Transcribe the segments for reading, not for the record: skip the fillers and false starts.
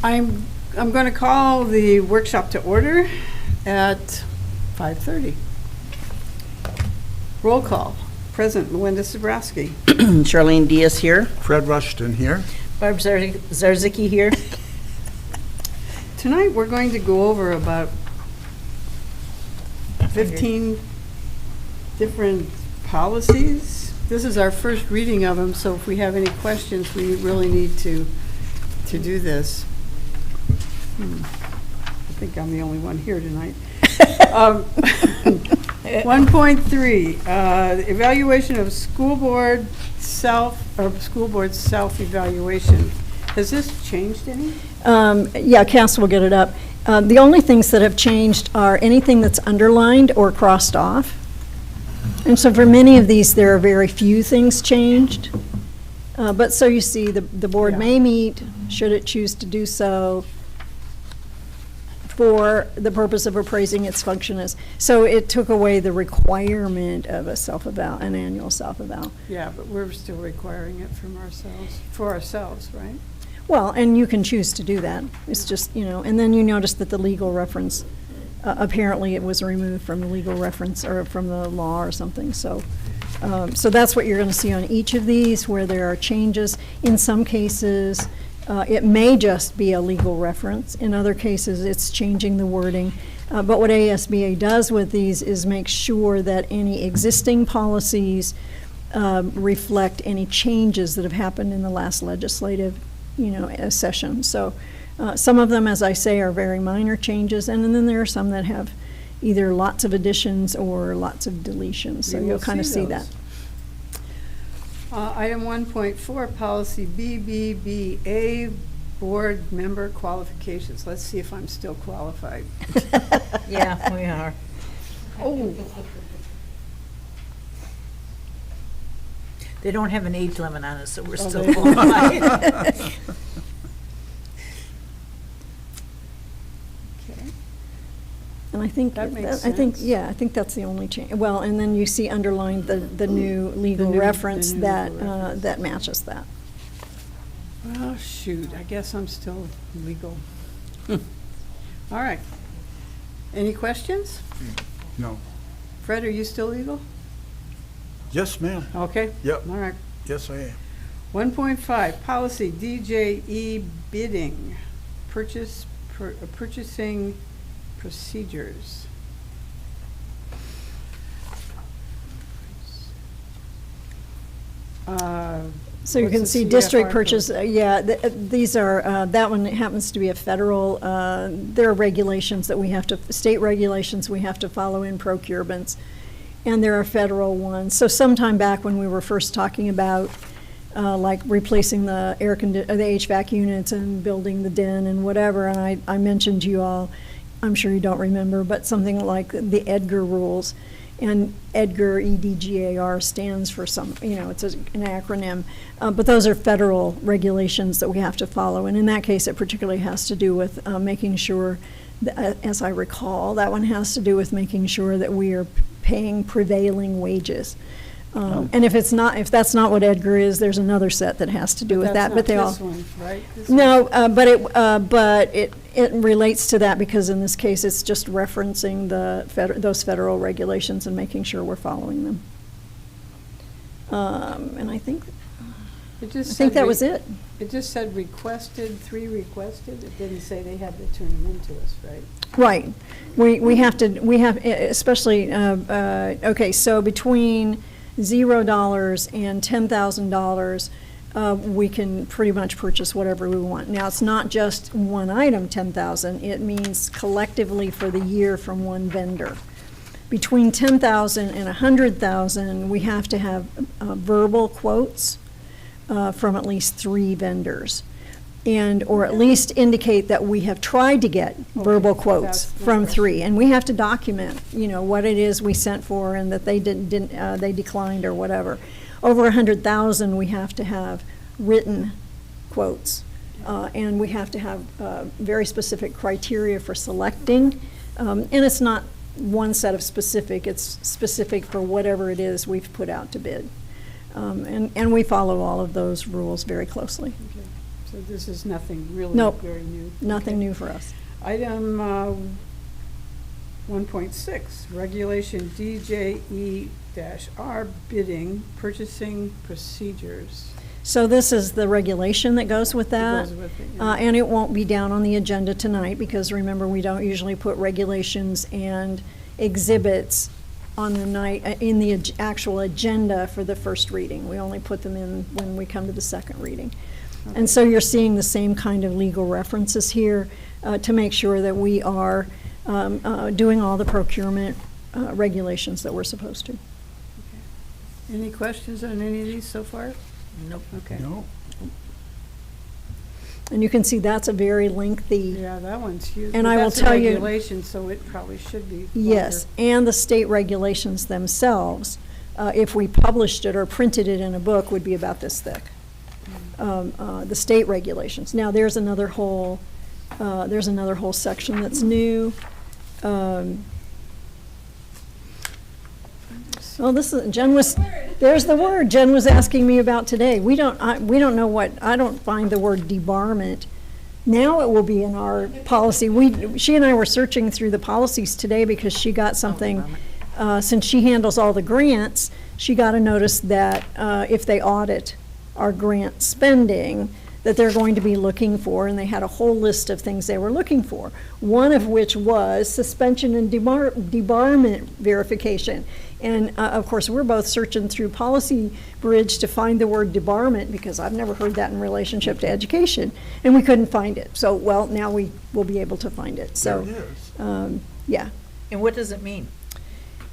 I'm going to call the workshop to order at 5:30. Roll call. Present, Melinda Sabrowski. Charlene Diaz here. Fred Rushton here. Barb Zarzicki here. Tonight, we're going to go over about 15 different policies. This is our first reading of them, so if we have any questions, we really need to do this. I think I'm the only one here tonight. 1.3, evaluation of school board self-evaluation. Has this changed any? Yeah, Cass will get it up. The only things that have changed are anything that's underlined or crossed off. And so for many of these, there are very few things changed. But so you see, the board Yeah. may meet, should it choose to do so, for the purpose of appraising its function as. So it took away the requirement of an annual self-eval. Yeah, but we're still requiring it for ourselves, right? Well, and you can choose to do that. It's just, and then you notice that the legal reference, apparently it was removed from the legal reference or from the law or something. So that's what you're going to see on each of these, where there are changes. In some cases, it may just be a legal reference. In other cases, it's changing the wording. But what ASBA does with these is make sure that any existing policies reflect any changes that have happened in the last legislative session. So some of them, as I say, are very minor changes, and then there are some that have either lots of additions or lots of deletions. So you'll kind of see that. Item 1.4, policy BBBA, board member qualifications. Let's see if I'm still qualified. Yeah, we are. Oh, They don't have an age limit on it, so we're still they don't. qualified. okay. And I think That makes I think sense. I think that's the only change. Well, and then you see underlined the new legal reference new that legal reference. that matches that. Well, shoot, I guess I'm still legal. All right. Any questions? No. Fred, are you still legal? Yes, ma'am. Okay. Yep. All right. Yes, I am. 1.5, policy DJE bidding, purchasing procedures. So you What's can the see CFR district code? purchase, these are, that one happens to be a federal, there are regulations that we have to, state regulations we have to follow in procurements, and there are federal ones. So sometime back when we were first talking about, like replacing the the HVAC units and building the den and whatever, and I mentioned to you all, I'm sure you don't remember, but something like the EDGAR rules. And EDGAR, EDGAR, stands for some, it's an acronym. But those are federal regulations that we have to follow. And in that case, it particularly has to do with making sure, as I recall, that one has to do with making sure that we are paying prevailing wages. And if that's not what EDGAR is, there's another set that has to do with that. But they all. That's not this one, right? This No, but it relates to that because in this case, it's just referencing those federal regulations and making sure we're following them. And I think that was it. It just said requested, 3 requested. It didn't say they had to turn them into us, right? Right. We have, especially, okay, so between $0 and $10,000, we can pretty much purchase whatever we want. Now, it's not just one item, 10,000. It means collectively for the year from one vendor. Between 10,000 and 100,000, we have to have verbal quotes from at least 3 vendors. Or at least indicate that we have tried to get verbal quotes from 3, and we have to document, what it is we sent for and that they they declined or whatever. Over 100,000, we have to have written quotes, and we have to have very specific criteria for selecting, and it's not one set of specific; it's specific for whatever it is we've put out to bid, and we follow all of those rules very closely. Okay. So this is nothing really Nope. very new. Nothing Okay. new for us. Item 1.6, Regulation DJE-R bidding, purchasing procedures. So this is the regulation that goes with that. Goes with it, yeah. And it won't be down on the agenda tonight, because remember, we don't usually put regulations and exhibits on the night, in the actual agenda for the first reading. We only put them in when we come to the second reading. And so you're seeing the same kind of legal references here to make sure that we are doing all the procurement regulations that we're supposed to. Any questions on any of these so far? Nope. Okay. No. And you can see that's a very lengthy, Yeah, that one's huge. And but I will that's a tell you- regulation, so it probably should be yes, longer. and the state regulations themselves, if we published it or printed it in a book, would be about this thick. The state regulations. Now, there's another whole section that's new. Well, there's the word Jen was asking me about today. We don't know I don't find the word debarment. Now it will be in our policy. She and I were searching through the policies today because she got something, since she handles all the grants, she got a notice that if they audit our grant spending, that they're going to be looking for, and they had a whole list of things they were looking for, one of which was suspension and debarment verification. And of course, we're both searching through Policy Bridge to find the word debarment, because I've never heard that in relationship to education, and we couldn't find it. So, well, now we will be able to find it. So, There it is. yeah. And what does it mean?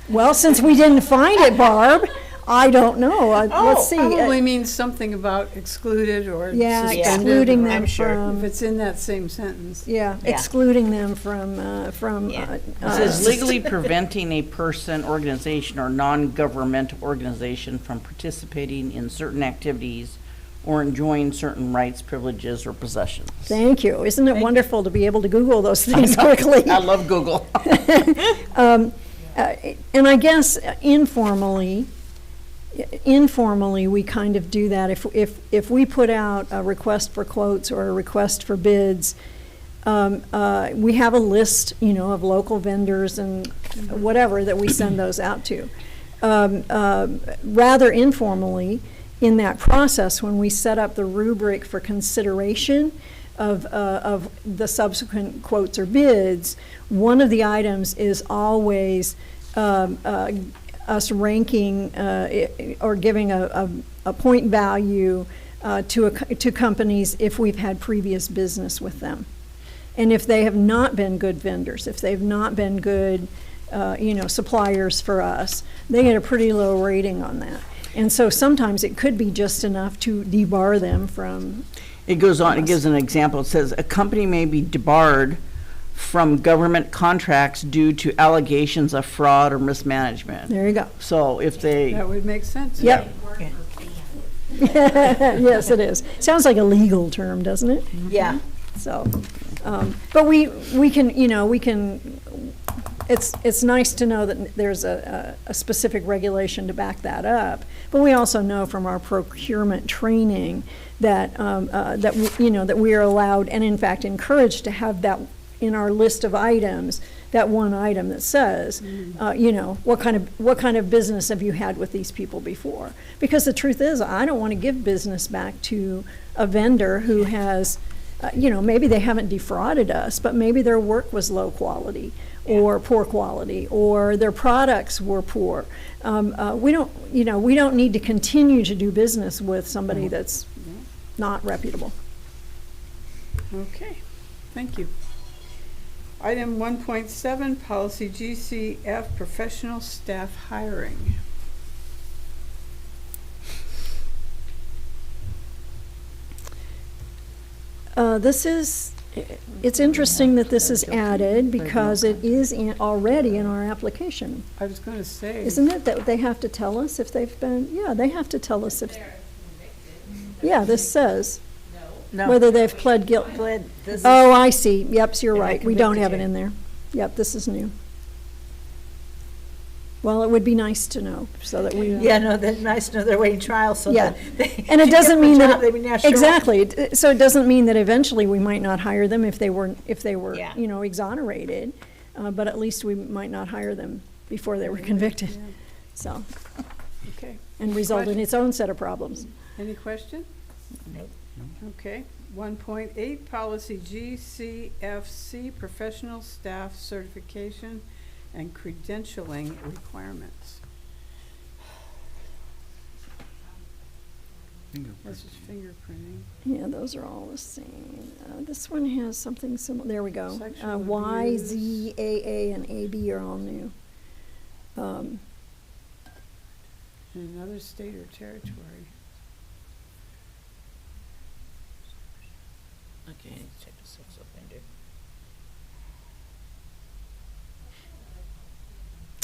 Well, since we didn't find it, Barb, I don't know. Let's see. Probably means something about excluded or Yeah, suspended. excluding or- them I'm sure. from. If it's in that same sentence. Yeah, Yeah. excluding them from. Yeah. It says legally preventing a person, organization, or non-governmental organization from participating in certain activities or enjoying certain rights, privileges, or possessions. Thank you. Isn't it wonderful to be able to Google those things quickly? I love Google. And I guess informally, we kind of do that. If we put out a request for quotes or a request for bids, we have a list, of local vendors and whatever that we send those out to. Rather informally, in that process, when we set up the rubric for consideration of the subsequent quotes or bids, one of the items is always us ranking or giving a point value to companies if we've had previous business with them. And if they have not been good vendors, if they've not been good, suppliers for us, they get a pretty low rating on that. And so sometimes it could be just enough to debar them from. It goes on, it gives an example. It says, a company may be debarred from government contracts due to allegations of fraud or mismanagement. There you go. So if they, That would make sense. Yep. Yes, it is. Sounds like a legal term, doesn't it? Yeah. So, but we can, it's nice to know that there's a specific regulation to back that up. But we also know from our procurement training that, that we are allowed and in fact encouraged to have that in our list of items, that one item that says, what kind of business have you had with these people before? Because the truth is, I don't want to give business back to a vendor who has, maybe they haven't defrauded us, but maybe their work was low quality or poor quality, or their products were poor. We don't need to continue to do business with somebody that's not reputable. Okay, thank you. Item 1.7, Policy GCF, Professional Staff Hiring. It's interesting that this is added because it is already in our application. I was going to say. Isn't it that they have to tell us if they've been, they have to tell us if. Yeah, this says No. whether they've pled guilty. This is- Oh, I see. Yep, so you're And right. I We don't have it convicted in there. Yep, this is new. Well, it would be nice to know, so that we. Yeah, no, that's nice to know they're waiting trial, so Yeah, that they. and it to doesn't give them a mean job, that, they may not show up. exactly, so it doesn't mean that eventually we might not hire them if they were, Yeah. exonerated, but at least we might not hire them before they were convicted, Yeah. so, Okay. and result in its own set of problems. Any question? Nope. Okay. 1.8, policy GCFC, professional staff certification and credentialing requirements. This is fingerprinting. Yeah, those are all the same. This one has something similar, there we go. Sexual Y, abuse. Z, AA, and AB are all new. In another state or territory. Okay, check the sex offender.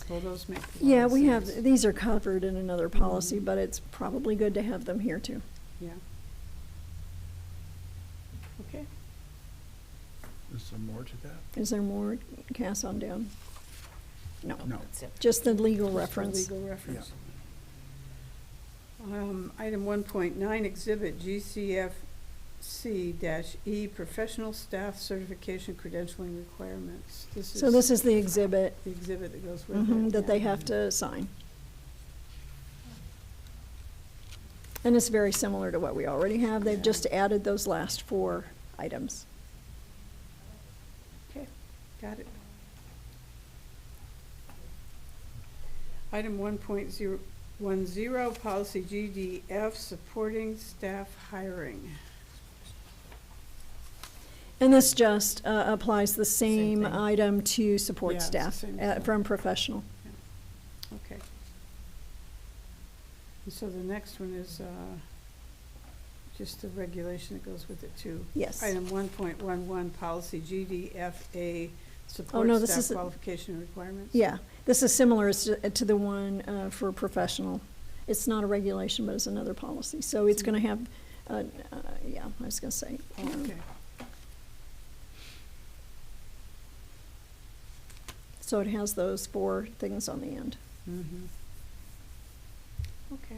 Well, those make a lot Yeah, of we have, sense. these are covered in another policy, Mhm. but it's probably good to have them here too. Yeah. Okay. Is there more to that? Is there more? Cass on down? No, No. That's it. just the legal Just for reference. Legal reference. Item 1.9, exhibit GCFC-E, professional staff certification credentialing requirements. So this is the exhibit the exhibit that goes with it. that they yeah. have to sign. And it's very similar to what we already have. They've Yeah. just added those last 4 items. Okay, got it. Item 1.010, policy GDF, supporting staff hiring. And this just applies the same thing. item to support Yeah, it's the staff same thing. from professional. Okay. And so the next one is just the regulation that goes with it too. Yes. Item 1.11, policy GDFA, Oh, support no, this staff is- qualification requirements. Yeah, this is similar to the one for professional. It's not a regulation, but it's another policy. So it's going to have, yeah, I was going to say. Okay. So it has those 4 things on the end. Mm-hmm. Okay.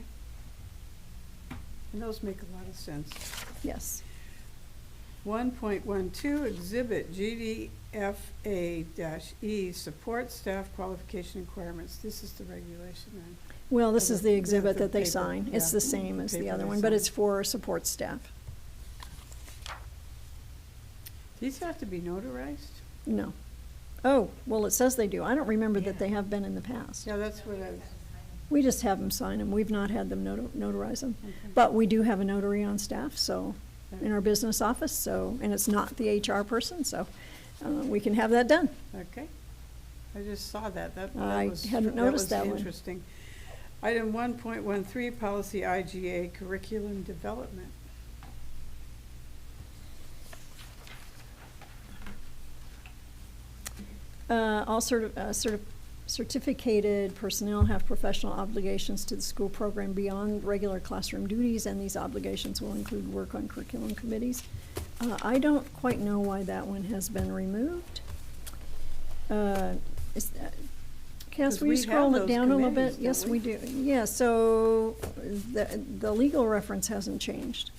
And those make a lot of sense. Yes. 1.12, exhibit GDFA-E, support staff qualification requirements. This is the regulation then. Well, this is the The exhibit that they paper, sign. It's yeah. the same as the Paper other they one, but sign. it's for support staff. These have to be notarized? No. Oh, well, it says they do. I don't remember that Yeah. they have been in the past. Yeah, that's what I, We just have them sign them. We've not had them notarize them. okay. But we do have a notary on staff, so, in our business office, so, and it's not the HR person, so we can have that done. Okay. I just saw that. That I was, hadn't that noticed was that one. interesting. Item 1.13, policy IGA, curriculum development. All certificated personnel have professional obligations to the school program beyond regular classroom duties, and these obligations will include work on curriculum committees. I don't quite know why that one has been removed. Cass, 'Cause will you we have scroll it those down a little bit? committees, Yes, don't we we? do. Yeah, so the legal reference hasn't changed.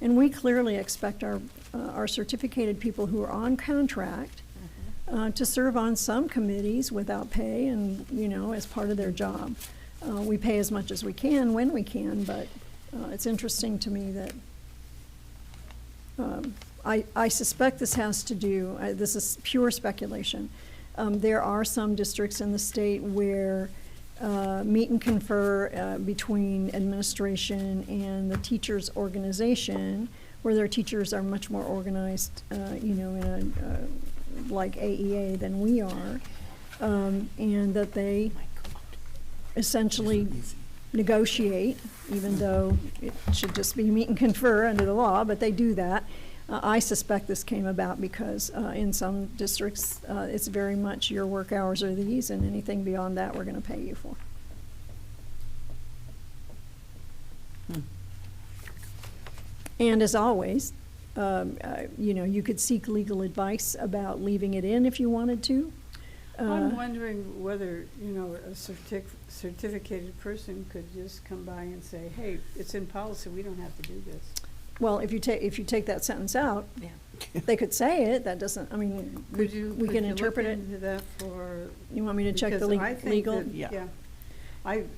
And we clearly expect our certificated people who are on contract to serve on some committees without pay and, as part of their job. We pay as much as we can when we can, but it's interesting to me that I suspect this has to do, this is pure speculation. There are some districts in the state where meet and confer between administration and the teachers' organization, where their teachers are much more organized, in a like AEA than we are, and that they essentially negotiate, even though it should just be meet and confer under the law, but they do that. I suspect this came about because in some districts, it's very much your work hours are these, and anything beyond that, we're going to pay you for. And as always, you could seek legal advice about leaving it in if you wanted to. I'm wondering whether, a certificated person could just come by and say, hey, it's in policy, we don't have to do this. Well, if you take that sentence out, Yeah. they could say it, that doesn't, I mean, we can interpret Could it. you look into that for? You want me to check the because I think legal? that- Yeah. Yeah.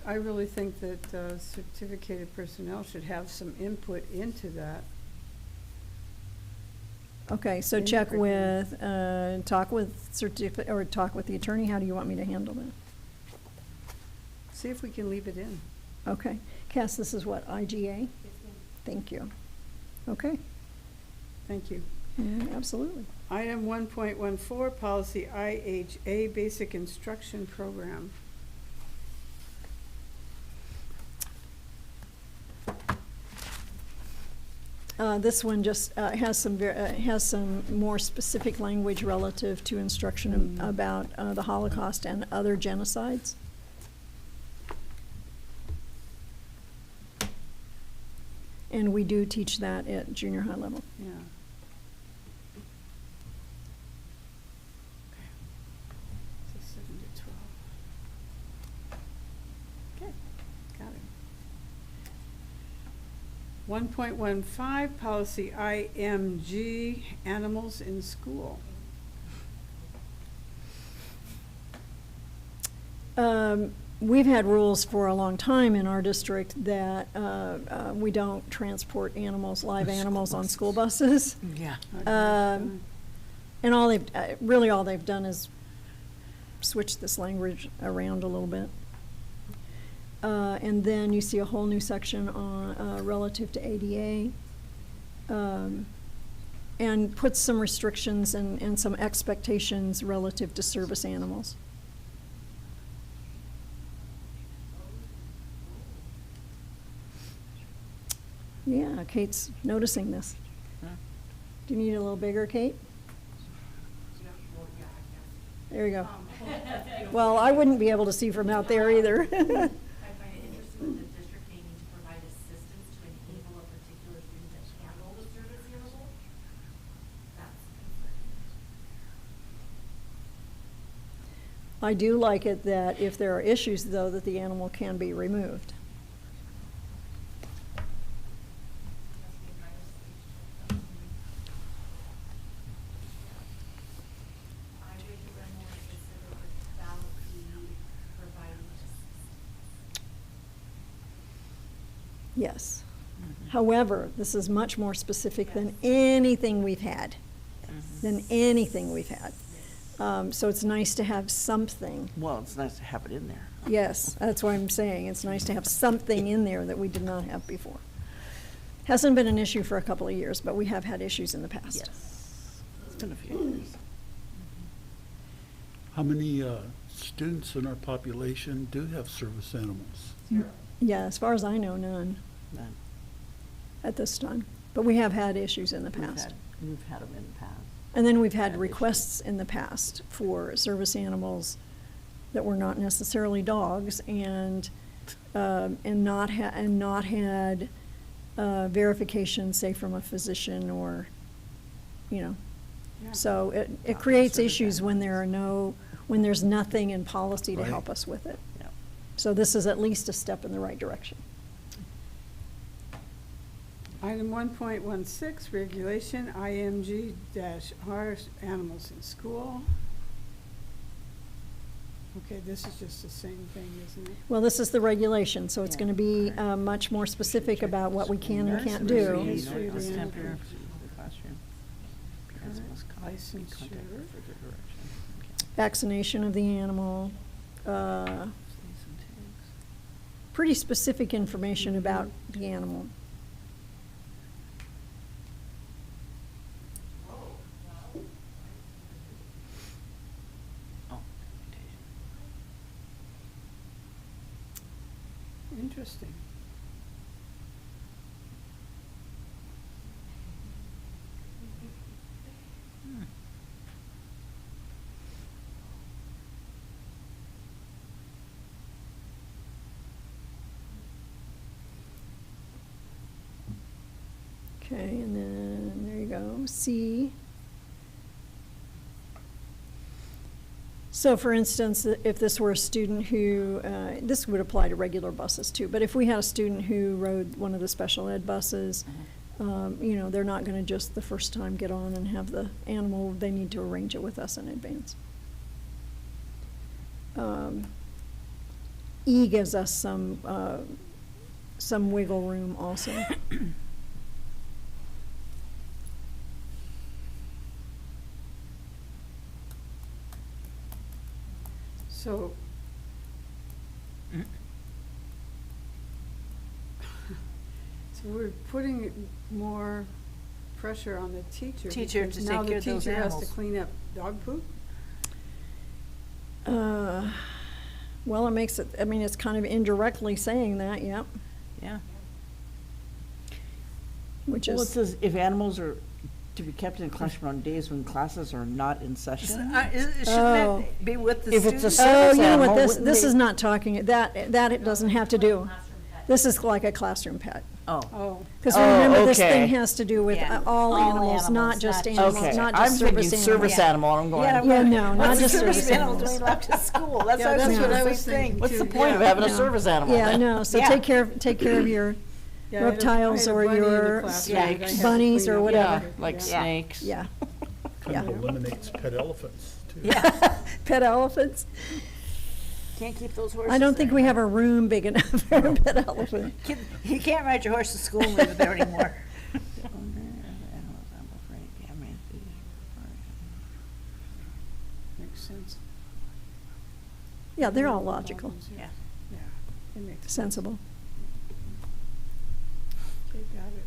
I really think that certificated personnel should have some input into that. Okay, so in check curriculum. with, talk with the attorney, how do you want me to handle that? See if we can leave it in. Okay, Cass, this is what, IGA? Thank you. Okay, Thank you. absolutely. Item 1.14, policy IHA, basic instruction program. This one just has some more specific language relative to instruction about the Holocaust and other genocides. And we do teach that at junior high level. Yeah. So 7 to 12. Okay, got it. 1.15, policy IMG, animals in school. We've had rules for a long time in our district that we don't transport animals, live animals on school buses. Yeah. And all they've done is switch this language around a little bit. And then you see a whole new section on relative to ADA, and puts some restrictions and some expectations relative to service animals. Yeah, Kate's noticing this. Huh? Do you need a little bigger, Kate? There you go. Well, I wouldn't be able to see from out there either. I find it interesting that the district may need to provide assistance to enable a particular student to handle the service animal. That's concerning. I do like it that if there are issues, though, that the animal can be removed. Must be a minor stage. I wish it were more specific about the providing assistance. Yes. However, this is much more specific than anything we've had. Than anything we've had. So it's nice to have something. Well, it's nice to have it in there. Yes, that's what I'm saying. It's nice to have something in there that we did not have before. Hasn't been an issue for a couple of years, but we have had issues in the past. Yes. It's been a few years. How many students in our population do have service animals? Yeah, as far as I know, none None. at this time. But we have had issues in the past. We've had them in the past. And then we've had Had requests in the past for service animals that were not necessarily dogs and not had verification, say, from a physician or, Yeah. So it Not creates considered issues that. when there's nothing in policy to Right. help us with it. Yeah. So this is at least a step in the right direction. Item 1.16, regulation IMG-R, animals in school. Okay, this is just the same thing, isn't it? Well, this is the regulation, so it's Yeah. going to be Okay. much more specific about what we can and can't Nursery do. history of the Temporary animal. for the classroom. Parents must be Licensure. contacted for further direction. Okay. Vaccination of the animal, Fleas and ticks. pretty specific information about the animal. Oh, Interesting. Okay, and then, there you go, C. So for instance, if this were a student who, this would apply to regular buses too, but if we had a student who rode one of the special ed buses, you know, they're not gonna just the first time get on and have the animal, they need to arrange it with us in advance. E gives us some wiggle room also. So, so we're putting more pressure on the teacher. Teacher because to now take care of those the teacher has animals. to clean up dog poop? Well, it makes it, I mean, it's kind of indirectly saying that, yep, Yeah. which Well, it is, says if animals are to be kept in the classroom on days when classes are not in session. Shouldn't Oh. that be with the If it's a students? oh, you know animal, what, this wouldn't they- is not talking, that it doesn't have to do. Classroom pet. This is like a classroom pet. Oh, Oh, Because Oh, remember, this okay. thing has to do with Yeah. all All animals, not animals, just not animals, okay. not I'm just thinking service service animals. animal, and I'm going, Yeah, no, not What's just the service animal animals. doing left at school? That's Yeah, what I was that's what I thinking, was same thing. thinking. what's the too, point of yeah. having a No. service animal? Yeah, no, so Yeah. take care of your yeah, I had a- reptiles I had a or bunny in the your classroom that I had to bunnies clean or up. whatever. Yeah, like Yeah. snakes. Yeah, Kind Yeah. of eliminates pet elephants, too. Yeah. pet elephants. Can't keep those horses. I don't think we there. have a room big enough for a pet elephant. You can't ride your horse to school and leave it there anymore. Makes sense. Yeah, they're all logical, Yeah. Yeah, it makes sense. sensible. Okay, got it.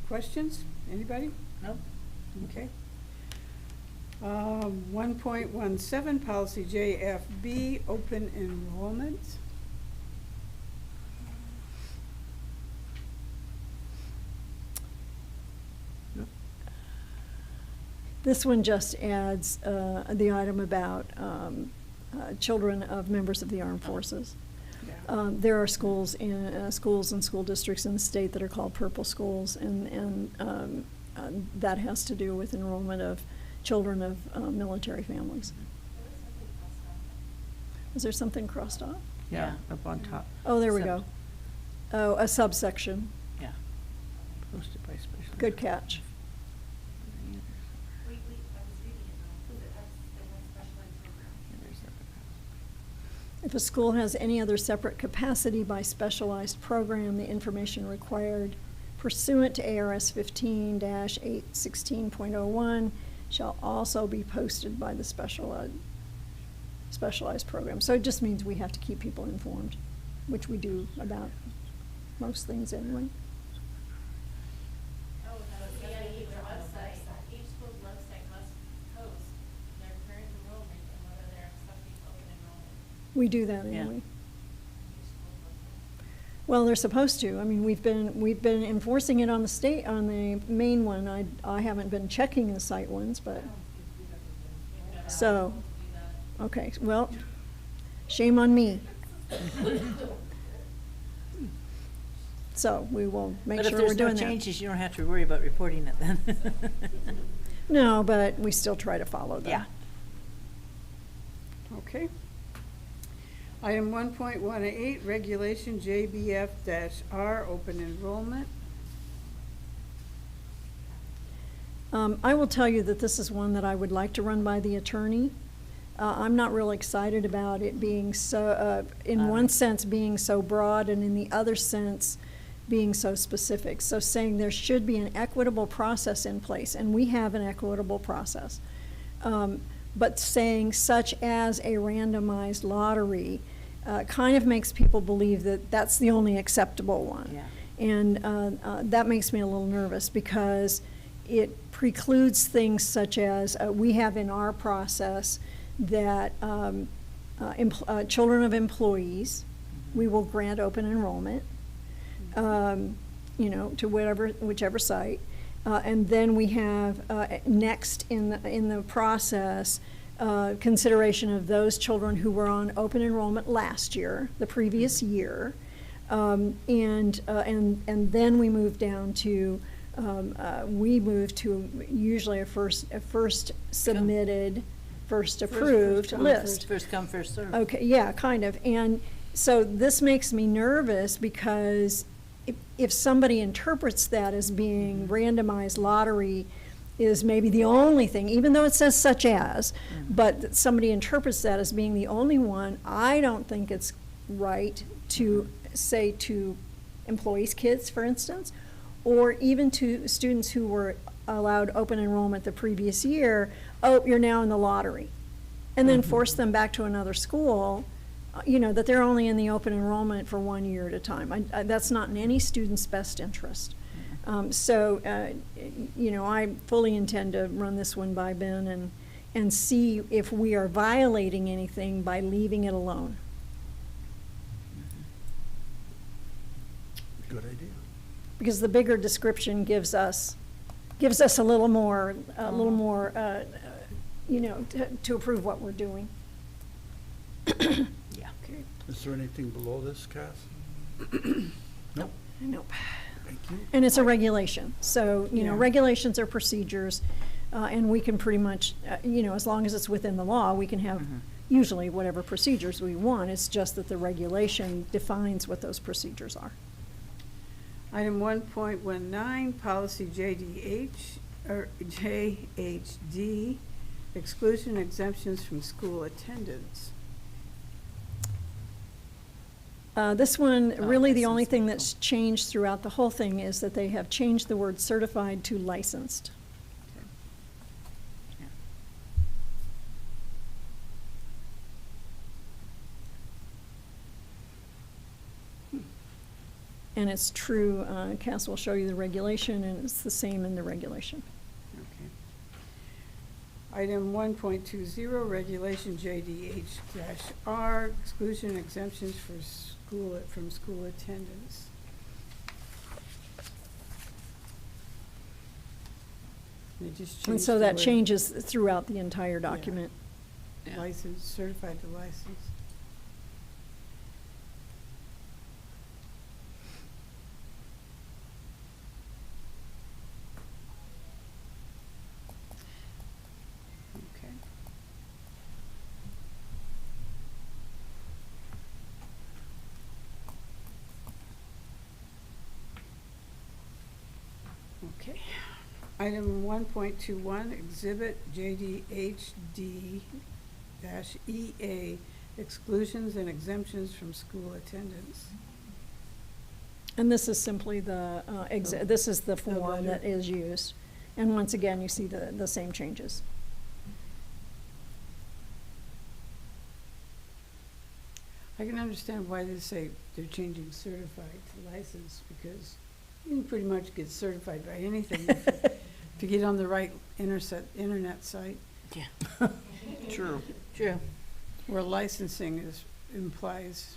Questions? Anybody? Nope. Okay. 1.17, policy JFB, open enrollment. This one just adds the item about children of members of the armed forces. There are schools and school districts in the state that are called purple schools, and that has to do with enrollment of children of military families. Is there something crossed off? Yeah, up on top. Oh, there we Sub- go. Oh, a subsection. Yeah. Posted by special. Good catch. Wait, I was reading it now, because it has specialized program. If a school has any other separate capacity by specialized program, the information required pursuant to ARS 15-816.01 shall also be posted by the specialized program. So it just means we have to keep people informed, which we do about most things anyway. Oh, that's each website, each school's website must post their current enrollment and whether they're accepting open enrollment. We do that Yeah. anyway. Each school's website. Well, they're supposed to. I mean, we've been enforcing it on the main one. I haven't been checking the site ones, but, so, okay, well, shame on me. So we will make But if sure we're there's no doing that. changes, you don't have to worry about reporting it then. No, but we still try to follow them. Yeah. Okay. Item 1.18, regulation JBF-R, open enrollment. I will tell you that this is one that I would like to run by the attorney. I'm not really excited about it being so, in one sense, being so broad, and in the other sense, being so specific. So saying there should be an equitable process in place, and we have an equitable process. But saying such as a randomized lottery kind of makes people believe that that's the only acceptable one. Yeah. And that makes me a little nervous, because it precludes things such as we have in our process that children of employees, we will grant open enrollment, to whichever site. And then we have next in the process, consideration of those children who were on open enrollment last year, the previous year. And then we move down to, first approved come, list. First come, first served. Okay, yeah, kind of. And so this makes me nervous because if somebody interprets that as being randomized lottery is maybe the only thing, even though it says such as, but somebody interprets that as being the only one, I don't think it's right to say to employees' kids, for instance, or even to students who were allowed open enrollment the previous year, oh, you're now in the lottery. And then force them back to another school, that they're only in the open enrollment for 1 year at a time. That's not in any student's best interest. I fully intend to run this one by Ben and see if we are violating anything by leaving it alone. Good idea. Because the bigger description gives us a little more, to approve what we're doing. Yeah. Is there anything below this, Cass? Nope. Nope. Thank you. And it's a regulation, so, regulations are procedures, and we can pretty much, as long as it's within the law, we can have usually whatever procedures we want. It's just that the regulation defines what those procedures are. Item 1.19, policy JHD, exclusion exemptions from school attendance. This one, really the only licensed. thing that's changed throughout the whole thing is that they have changed the word certified to licensed. And it's true, Cass will show you the regulation, and it's the same in the regulation. Okay. Item 1.20, regulation JDH-R, exclusion exemptions for from school attendance. They just changed And so the that word changes throughout the entire document. License, certified to license. Okay. Okay. Item 1.21, exhibit JDHD-EA, exclusions and exemptions from school attendance. And this is simply this is the form letter. that is used. And once again, you see the same changes. I can understand why they say they're changing certified to licensed, because you can pretty much get certified by anything if you get on the right internet site, Yeah. True. True. where licensing implies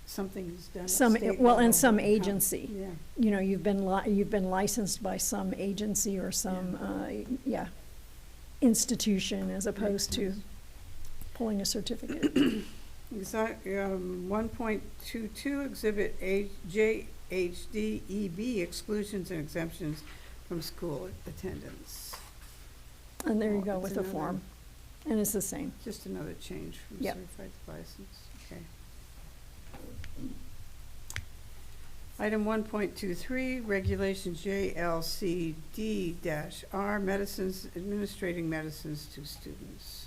something is done at Some, state well, and level. some agency. Yeah. You've been licensed by some agency or some, institution as opposed to pulling a certificate. 1.22, exhibit JHD-EB, exclusions and exemptions from school attendance. And there you go It's with the another- form. And it's the same. Just another change from Yep. certified to license. Okay. Item 1.23, regulation JLCD-R, medicines, administrating medicines to students.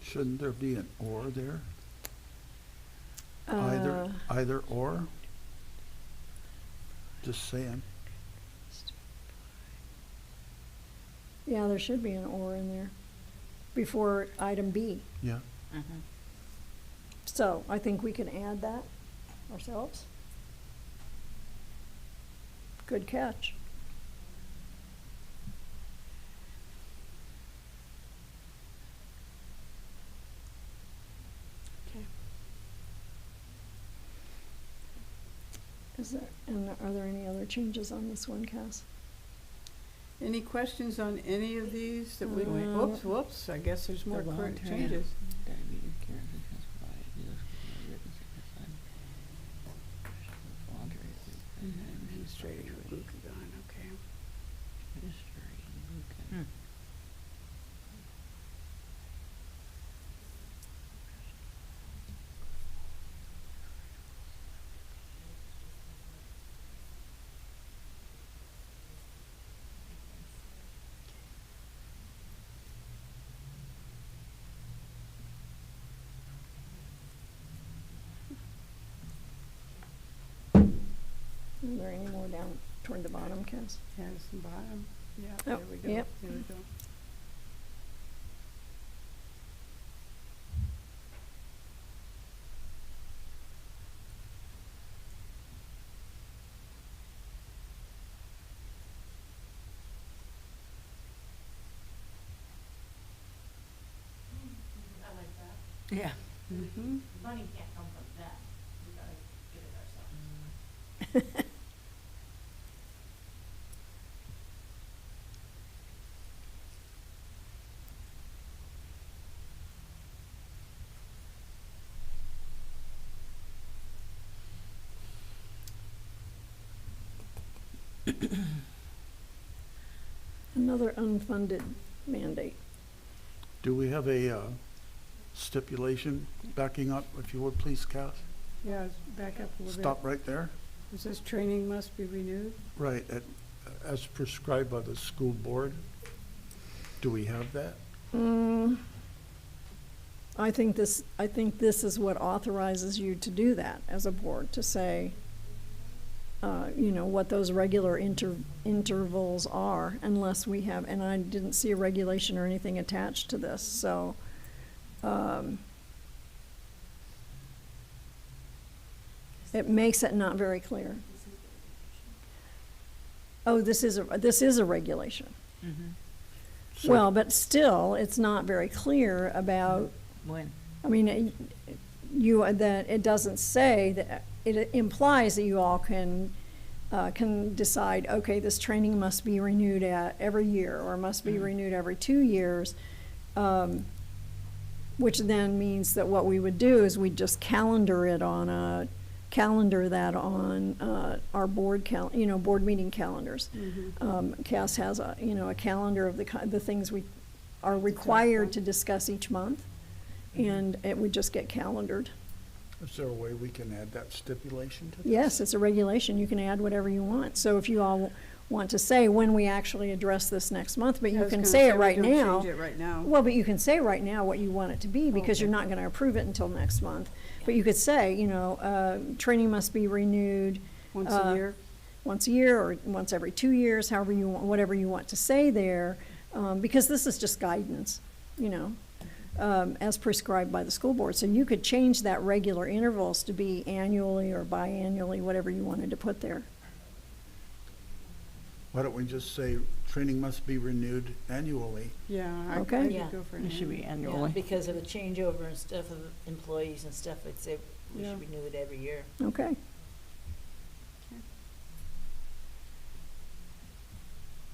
Shouldn't there be an or there? Uh, Either or? Just saying. Yeah, there should be an or in there before item B. Yeah. So I think we can add that ourselves. Good catch. Okay. And are there any other changes on this one, Cass? Any questions on any of these that we, whoops, I guess there's more current voluntary changes. diabetes care because provided, written signified voluntary Administrating glucagon, okay. Hmm. Are there any more down toward the bottom, Cass? Has the bottom, yeah, Oh, there we go, yep. there we go. I like that. Yeah. Mm-hmm. Money can't come from them. We gotta get it ourselves. Another unfunded mandate. Do we have a stipulation backing up, if you would please, Cass? Yeah, back up a little bit. Stop right there. It says training must be renewed. Right, as prescribed by the school board. Do we have that? I think this is what authorizes you to do that as a board, to say, what those regular intervals are, unless we have, and I didn't see a regulation or anything attached to this, so, it makes it not very clear. Oh, this is a regulation. Mm-hmm. So- Well, but still, it's not very clear about, When? I mean, that it doesn't say that, it implies that you all can decide, okay, this training must be renewed every year, or must be renewed every 2 years, which then means that what we would do is we'd just calendar that on our board board meeting calendars. Cass has a calendar of the things we are required to discuss each month, and it would just get calendared. Is there a way we can add that stipulation to this? Yes, it's a regulation, you can add whatever you want. So if you all want to say when we actually address this next month, but I you was can gonna say it we right don't now. Change it right now. Well, but you can say right now what you want it to be, because you're Okay. not gonna approve it until next month. But you could say, training must be renewed. Once a year. Once a year, or once every 2 years, however you want, whatever you want to say there, because this is just guidance, as prescribed by the school board. So you could change that regular intervals to be annually or biannually, whatever you wanted to put there. Why don't we just say, training must be renewed annually? Yeah, I Okay. could Yeah. go for an It should be annual. annually. Because of the changeover and stuff of employees and stuff, I'd say we Yeah. should renew it every year. Okay.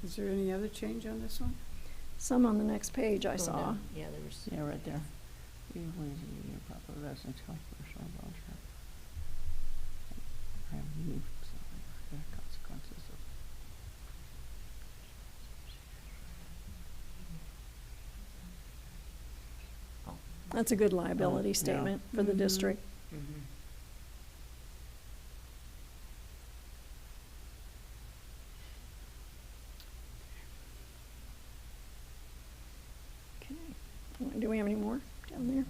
Is there any other change on this one? Some on the next page I Going saw. down. Yeah, there was. Yeah, right there. Employees in your proper residence, health, personal, volunteer. Have new consequences of. That's a good liability yeah. statement for the Mhm. district. Mhm. Okay. Do we have any more down there?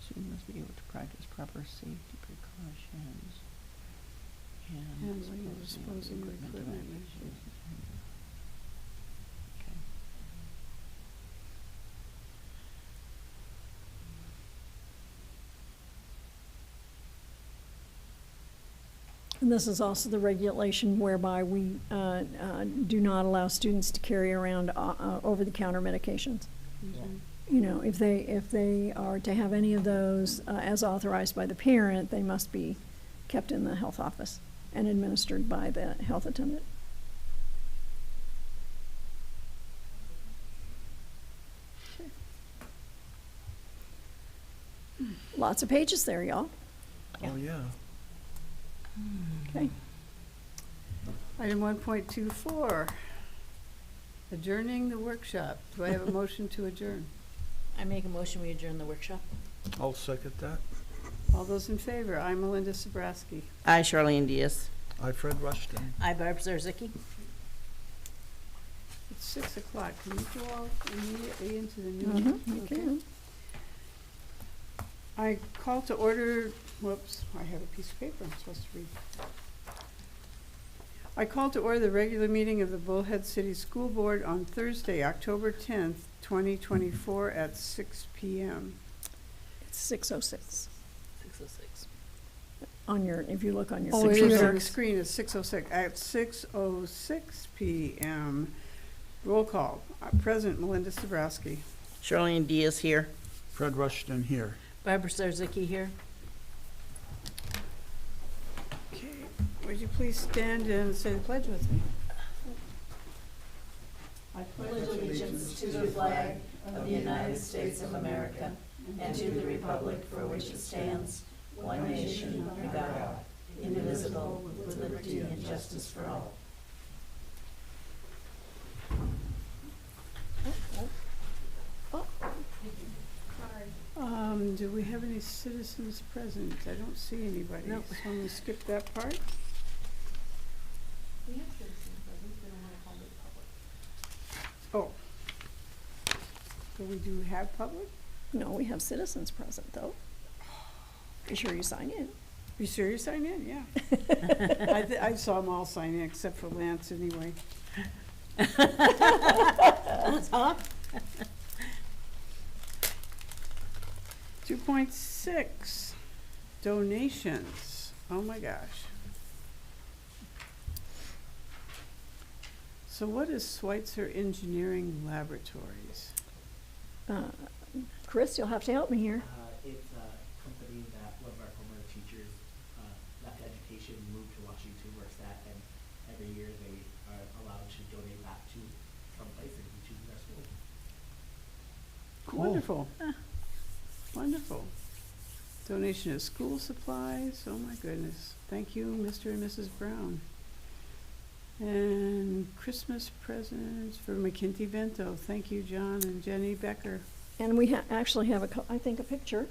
Student must be able to practice proper safety precautions. And Handling and disposing of equipment. devices. Okay. And this is also the regulation whereby we do not allow students to carry around over-the-counter medications. Mhm. If they are to have any of those as authorized by the parent, they must be kept in the health office. and administered by the health attendant. Lots of pages there, y'all. Oh, yeah. Okay. Item 1.24, adjourning the workshop. Do I have a motion to adjourn? I make a motion, we adjourn the workshop. I'll second that. All those in favor? I'm Melinda Sobrowski. I, Charlene Diaz. I, Fred Rushton. I, Barb Zarzicki. It's 6 o'clock. Can you go all immediately into the new? Mhm, okay. I call to order, whoops, I have a piece of paper I'm supposed to read. I call to order the regular meeting of the Bullhead City School Board on Thursday, October 10th, 2024 at 6 p.m. It's 6:06 6:06. on your, if you look on your Oh, it is on computer. the screen, it's 6:06. At 6:06 p.m. Roll call. Present, Melinda Sobrowski. Charlene Diaz here. Fred Rushton here. Barbara Zarzicki here. Okay, would you please stand and say the pledge with me? I Pledge allegiance to the flag of the United States of America and to the republic for which it stands, one nation under God, indivisible, with liberty and justice for all. Do we have any citizens present? I don't see anybody. Nope. So I'm gonna skip that part. We have citizens, but we don't want to call it public. Oh. So we do have public? No, we have citizens present, though. Be sure you sign in. You sure you sign in? Yeah. I saw them all sign in except for Lance anyway. Huh? 2.6, donations. Oh my gosh. So what is Schweitzer Engineering Laboratories? Chris, you'll have to help me here. It's a company that one of our former teachers left education, moved to Washington, works at, and every year they are allowed to donate that to some place and he chooses our school. Cool. Wonderful. Wonderful. Donation of school supplies. Oh my goodness. Thank you, Mr. and Mrs. Brown. And Christmas presents for McKinty Vento. Thank you, John and Jenny Becker. And we actually have I think, a picture.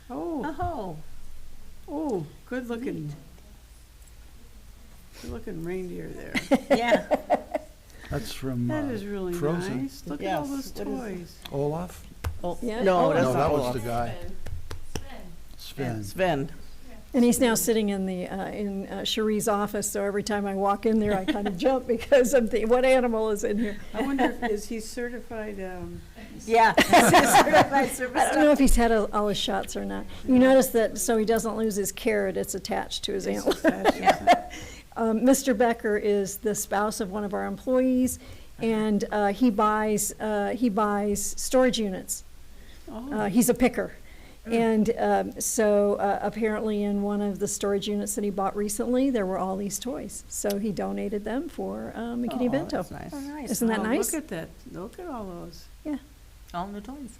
Oh, Oh, good looking. Good looking reindeer there. yeah. That's from That is really Frozen. nice. Look at all Yes. those toys. Olaf? Oh, Yeah. no, Oh, that's No, not that was Olaf. the guy. Sven. Sven. Sven. And he's now sitting in the Cherie's office, so every time I walk in there, I kind of jump because of what animal is in here. I wonder if, is he certified, Yeah. I don't know if he's had all his shots or not. You notice that, so he doesn't lose his carrot, it's attached to his it's antler. attached, Mr. Becker is the spouse of one of our employees, and he buys storage units. oh, He's a picker. And so apparently in one of the storage units that he bought recently, there were all these toys. So he donated them for McKinney Oh, Bento. that's nice. oh, nice. Isn't that Oh, nice? Look at that. Look at all those. Yeah. All new toys.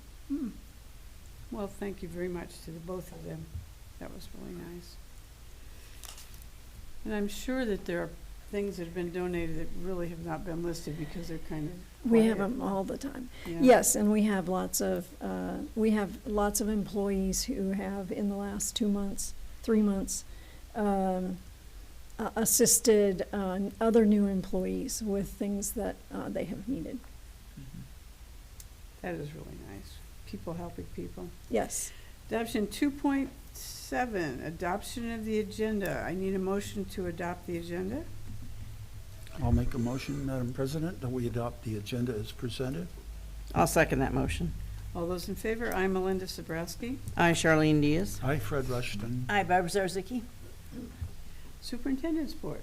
Well, thank you very much to the both of them. That was really nice. And I'm sure that there are things that have been donated that really have not been listed because they're kind of We have quiet. them all the time. Yeah. Yes, and we have lots of employees who have in the last 2 months, 3 months, assisted other new employees with things that they have needed. That is really nice. People helping people. Yes. Adoption 2.7, adoption of the agenda. I need a motion to adopt the agenda. I'll make a motion, Madam President, that we adopt the agenda as presented. I'll second that motion. All those in favor? I'm Melinda Sobrowski. I, Charlene Diaz. I, Fred Rushton. I, Barbara Zarzicki. Superintendent's report.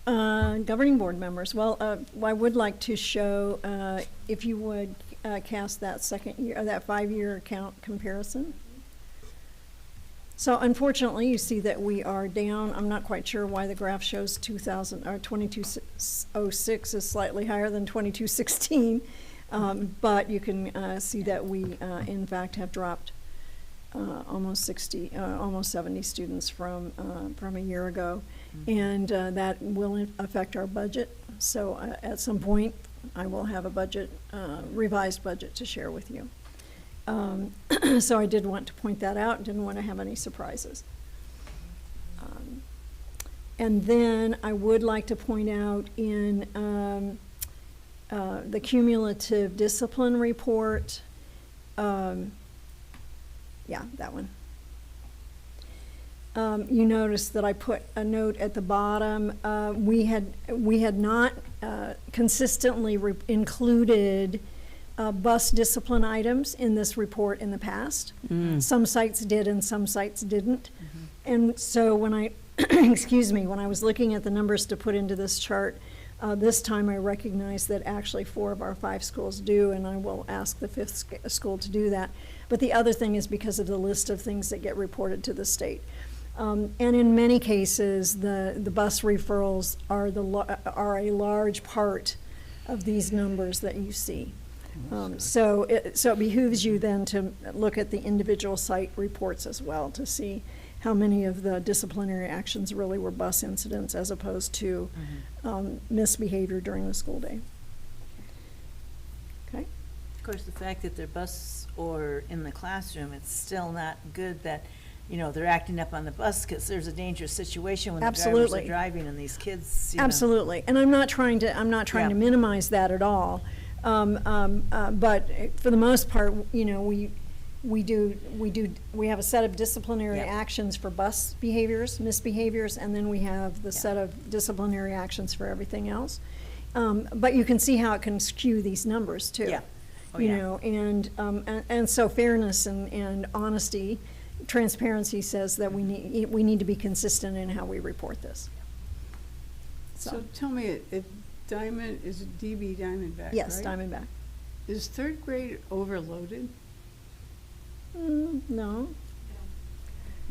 Governing board members, well, I would like to show, if you would cast that second year, that 5-year account comparison. So unfortunately, you see that we are down. I'm not quite sure why the graph shows 2206 is slightly higher than 2216. But you can see that we, in fact, have dropped almost 70 students from a year ago. And that will affect our budget. So at some point, I will have a budget, revised budget to share with you. So I did want to point that out, didn't want to have any surprises. And then I would like to point out in the cumulative discipline report, yeah, that one. You notice that I put a note at the bottom. We had not consistently included bus discipline items in this report in the past. Some sites did and some sites didn't. And so when I, excuse me, when I was looking at the numbers to put into this chart, this time I recognized that actually 4 of our 5 schools do, and I will ask the 5th school to do that. But the other thing is because of the list of things that get reported to the state. And in many cases, the bus referrals are a large part of these numbers that you see. So it behooves you then to look at the individual site reports as well to see how many of the disciplinary actions really were bus incidents as opposed to misbehavior during the school day. Okay. Of course, the fact that they're bus or in the classroom, it's still not good that, you know, they're acting up on the bus because there's a dangerous situation when the drivers Absolutely. are driving and these kids, you know. Absolutely, and I'm not trying to Yeah. minimize that at all. But for the most part, you know, we have a set of disciplinary Yeah. actions for bus behaviors, misbehaviors, and then we have the Yeah. set of disciplinary actions for everything else. But you can see how it can skew these numbers too. Yeah. Oh, You yeah. know, and so fairness and honesty, transparency says that we need to be consistent in how we report this. So tell me, if Diamond, is it DB Diamondback, Yes, right? Diamondback. Is 3rd grade overloaded? No.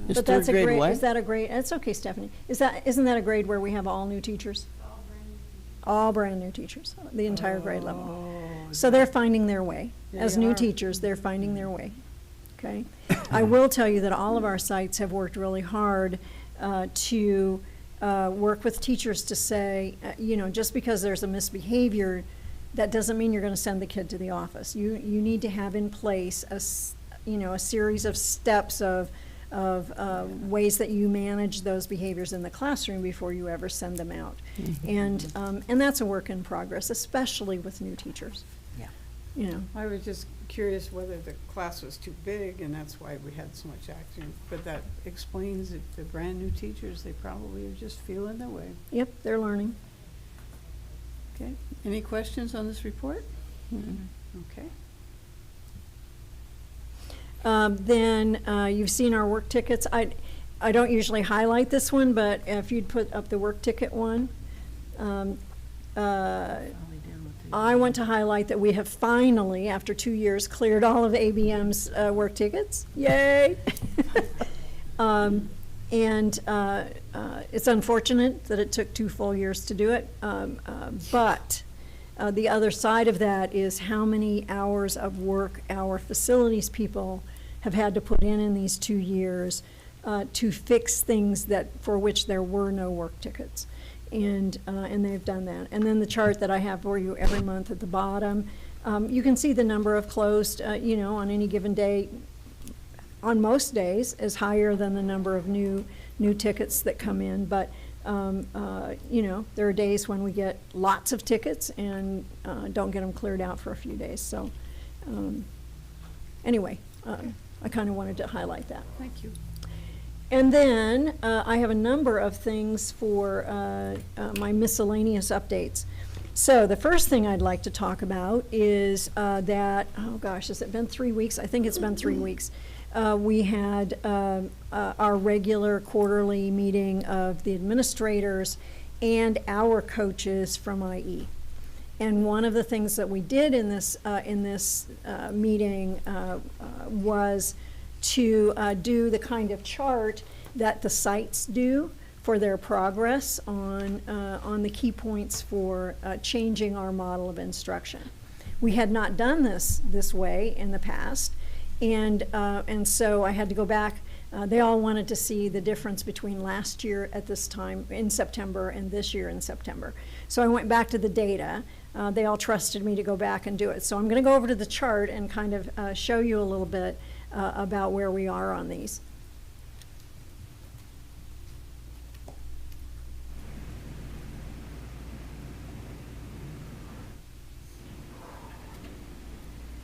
Is But that's a third grade grade, what? is that a grade, it's okay, Stephanie. Isn't that a grade where we have all new teachers? All brand new. All brand new teachers, the entire grade level. Oh, So they're finding their way. As They new are. teachers, they're finding their way, okay? I will tell you that all of our sites have worked really hard to work with teachers to say, you know, just because there's a misbehavior, that doesn't mean you're gonna send the kid to the office. You need to have in place a series of steps of ways that you manage those behaviors in the classroom before you ever send them out. And that's a work in progress, especially with new teachers. Yeah. You know, I was just curious whether the class was too big and that's why we had so much action. But that explains if they're brand new teachers, they probably are just feeling their way. yep, they're learning. Okay, any questions on this report? Okay. Then you've seen our work tickets. I don't usually highlight this one, but if you'd put up the work ticket one. I want to highlight that we have finally, after 2 years, cleared all of ABM's work tickets. Yay! And it's unfortunate that it took 2 full years to do it, but the other side of that is how many hours of work our facilities people have had to put in these 2 years to fix things for which there were no work tickets. And they've done that. And then the chart that I have for you every month at the bottom, you can see the number of closed, on any given day, on most days, is higher than the number of new tickets that come in. But, there are days when we get lots of tickets and don't get them cleared out for a few days. So, anyway, I kind of wanted to highlight that. Thank you. And then I have a number of things for my miscellaneous updates. So the first thing I'd like to talk about is that, oh gosh, has it been 3 weeks? I think it's been 3 weeks. We had our regular quarterly meeting of the administrators and our coaches from IE. And one of the things that we did in this meeting was to do the kind of chart that the sites do for their progress on the key points for changing our model of instruction. We had not done this way in the past, and so I had to go back. They all wanted to see the difference between last year at this time in September and this year in September. So I went back to the data. They all trusted me to go back and do it. So I'm going to go over to the chart and kind of show you a little bit about where we are on these.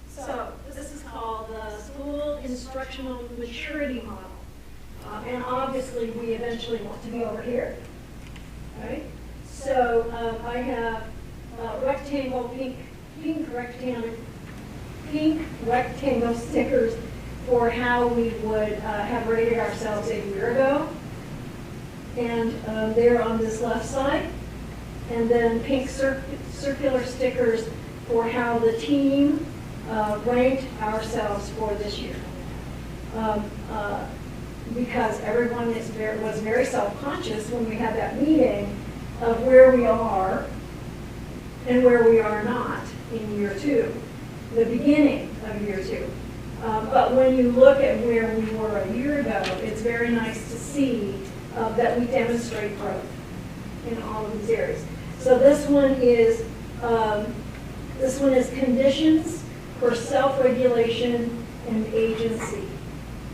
So this is called the School Instructional Maturity Model. And obviously, we eventually want to be over here. Right? So I have rectangle, pink rectangle stickers for how we would have rated ourselves a year ago. And they're on this left side. And then pink circular stickers for how the team ranked ourselves for this year. Because everyone was very self-conscious when we had that meeting of where we are and where we are not in year two, the beginning of year two. But when you look at where we were a year ago, it's very nice to see that we demonstrate growth in all of these areas. So this one is conditions for self-regulation and agency.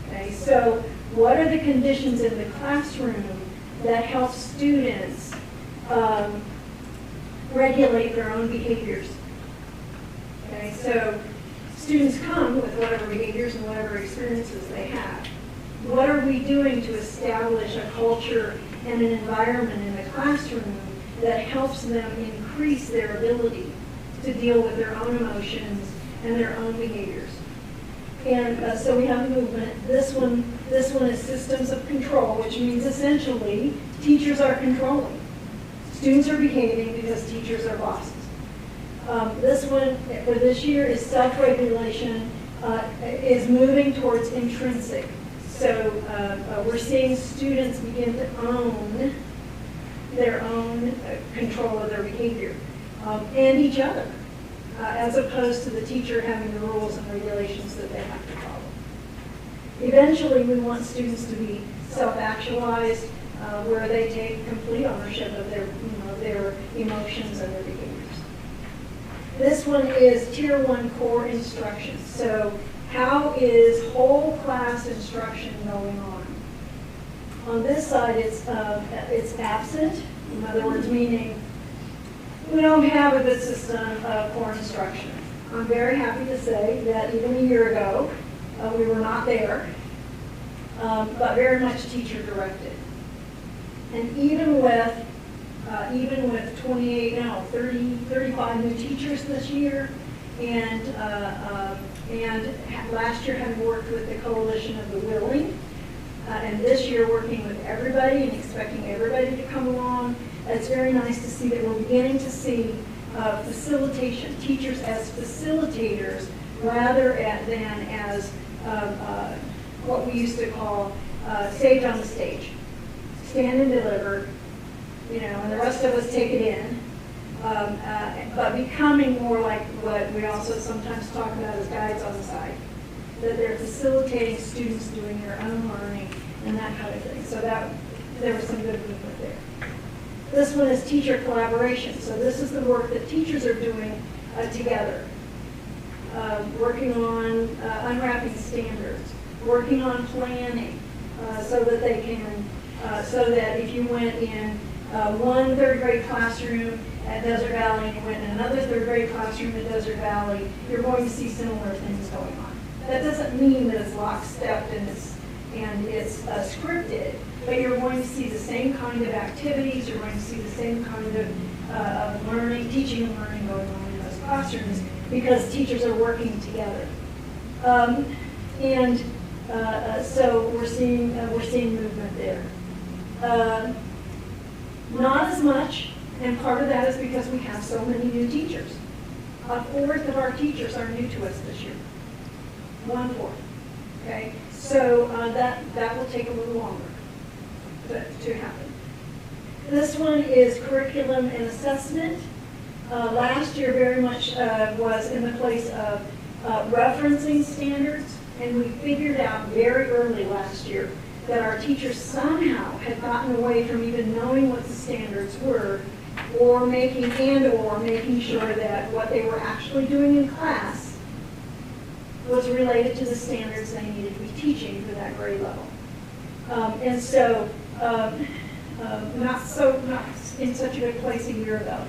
Okay, so what are the conditions in the classroom that help students regulate their own behaviors? Okay, so students come with whatever behaviors and whatever experiences they have. What are we doing to establish a culture and an environment in the classroom that helps them increase their ability to deal with their own emotions and their own behaviors? And so we have a movement. This one is systems of control, which means essentially teachers are controlling. Students are behaving because teachers are bosses. This one for this year is self-regulation, is moving towards intrinsic. So we're seeing students begin to own their own control of their behavior and each other. As opposed to the teacher having the rules and regulations that they have to follow. Eventually, we want students to be self-actualized, where they take complete ownership of their emotions and their behaviors. This one is Tier 1 core instruction. So how is whole class instruction going on? On this side, it's absent. In other words, meaning we don't have a good system of core instruction. I'm very happy to say that even a year ago, we were not there, but very much teacher directed. And even with 35 new teachers this year, and last year having worked with the Coalition of the Willing, and this year working with everybody and expecting everybody to come along, it's very nice to see that we're beginning to see facilitation, teachers as facilitators rather than as what we used to call sage on the stage. Stand and deliver, and the rest of us take it in. But becoming more like what we also sometimes talk about as guides on the side. That they're facilitating students doing their own learning and that kind of thing. So that there was some good movement there. This one is teacher collaboration. So this is the work that teachers are doing together. Working on unwrapping standards, working on planning so that they can, so that if you went in one third grade classroom at Desert Valley and you went in another third grade classroom at Desert Valley, you're going to see similar things going on. That doesn't mean that it's lockstep and it's scripted, but you're going to see the same kind of activities, you're going to see the same kind of learning, teaching and learning going on in those classrooms because teachers are working together. So we're seeing movement there. Not as much, and part of that is because we have so many new teachers. A fourth of our teachers are new to us this year. 1/4. Okay, So that will take a little longer to happen. This one is curriculum and assessment. Last year very much was in the place of referencing standards, and we figured out very early last year that our teachers somehow had gotten away from even knowing what the standards were, or making sure that what they were actually doing in class was related to the standards they needed to be teaching for that grade level. And so, not in such a good place a year ago.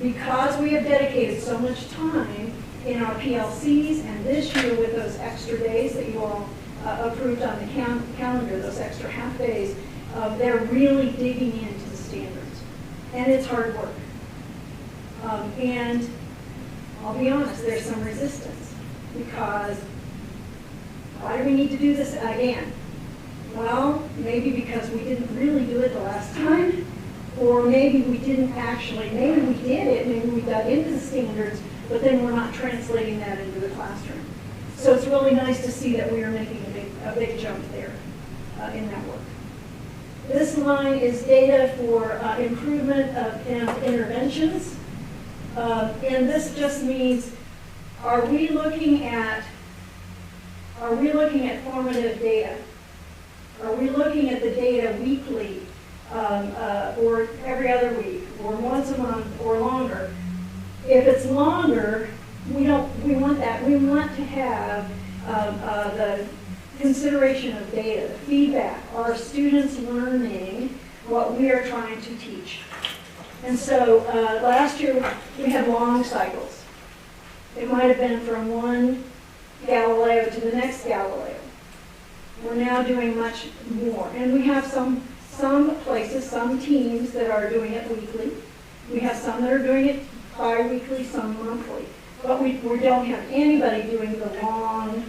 Because we have dedicated so much time in our PLCs, and this year with those extra days that you all approved on the calendar, those extra half days, they're really digging into the standards. And it's hard work. And I'll be honest, there's some resistance, because why do we need to do this again? Well, maybe because we didn't really do it the last time, or maybe we didn't actually, maybe we did it, maybe we got into the standards, but then we're not translating that into the classroom. So it's really nice to see that we are making a big jump there in that work. This line is data for improvement of interventions. And this just means, are we looking at formative data? Are we looking at the data weekly, or every other week, or once a month, or longer? If it's longer, we want that. We want to have the consideration of data, the feedback. Are students learning what we are trying to teach? And so last year we had long cycles. It might have been from one Galileo to the next Galileo. We're now doing much more. And we have some places, some teams that are doing it weekly. We have some that are doing it bi-weekly, some monthly. But we don't have anybody doing the long,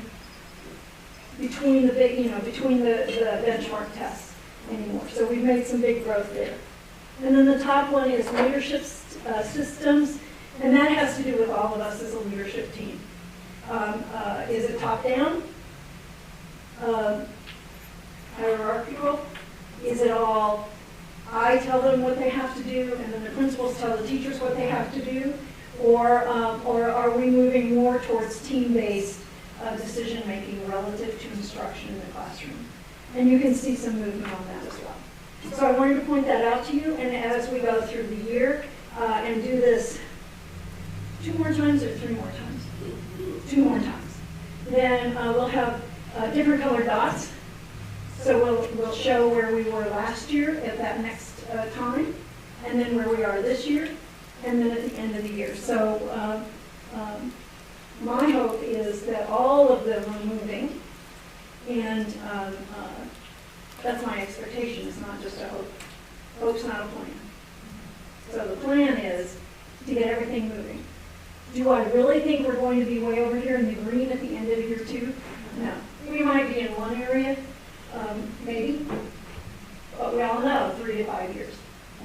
between the benchmark tests anymore. So we've made some big growth there. And then the top one is leadership systems, and that has to do with all of us as a leadership team. Is it top-down? Hierarchical? Is it all, I tell them what they have to do, and then the principals tell the teachers what they have to do? Or are we moving more towards team-based decision-making relative to instruction in the classroom? And you can see some movement on that as well. So I wanted to point that out to you, and as we go through the year and do this 2 more times or 3 more times? 2 more times. Then we'll have different colored dots. So we'll show where we were last year at that next time, and then where we are this year, and then at the end of the year. So my hope is that all of them are moving, and that's my expectation. It's not just a hope. Hope's not a plan. So the plan is to get everything moving. Do I really think we're going to be way over here in the green at the end of year 2? No. We might be in one area, maybe, but we all know 3 to 5 years.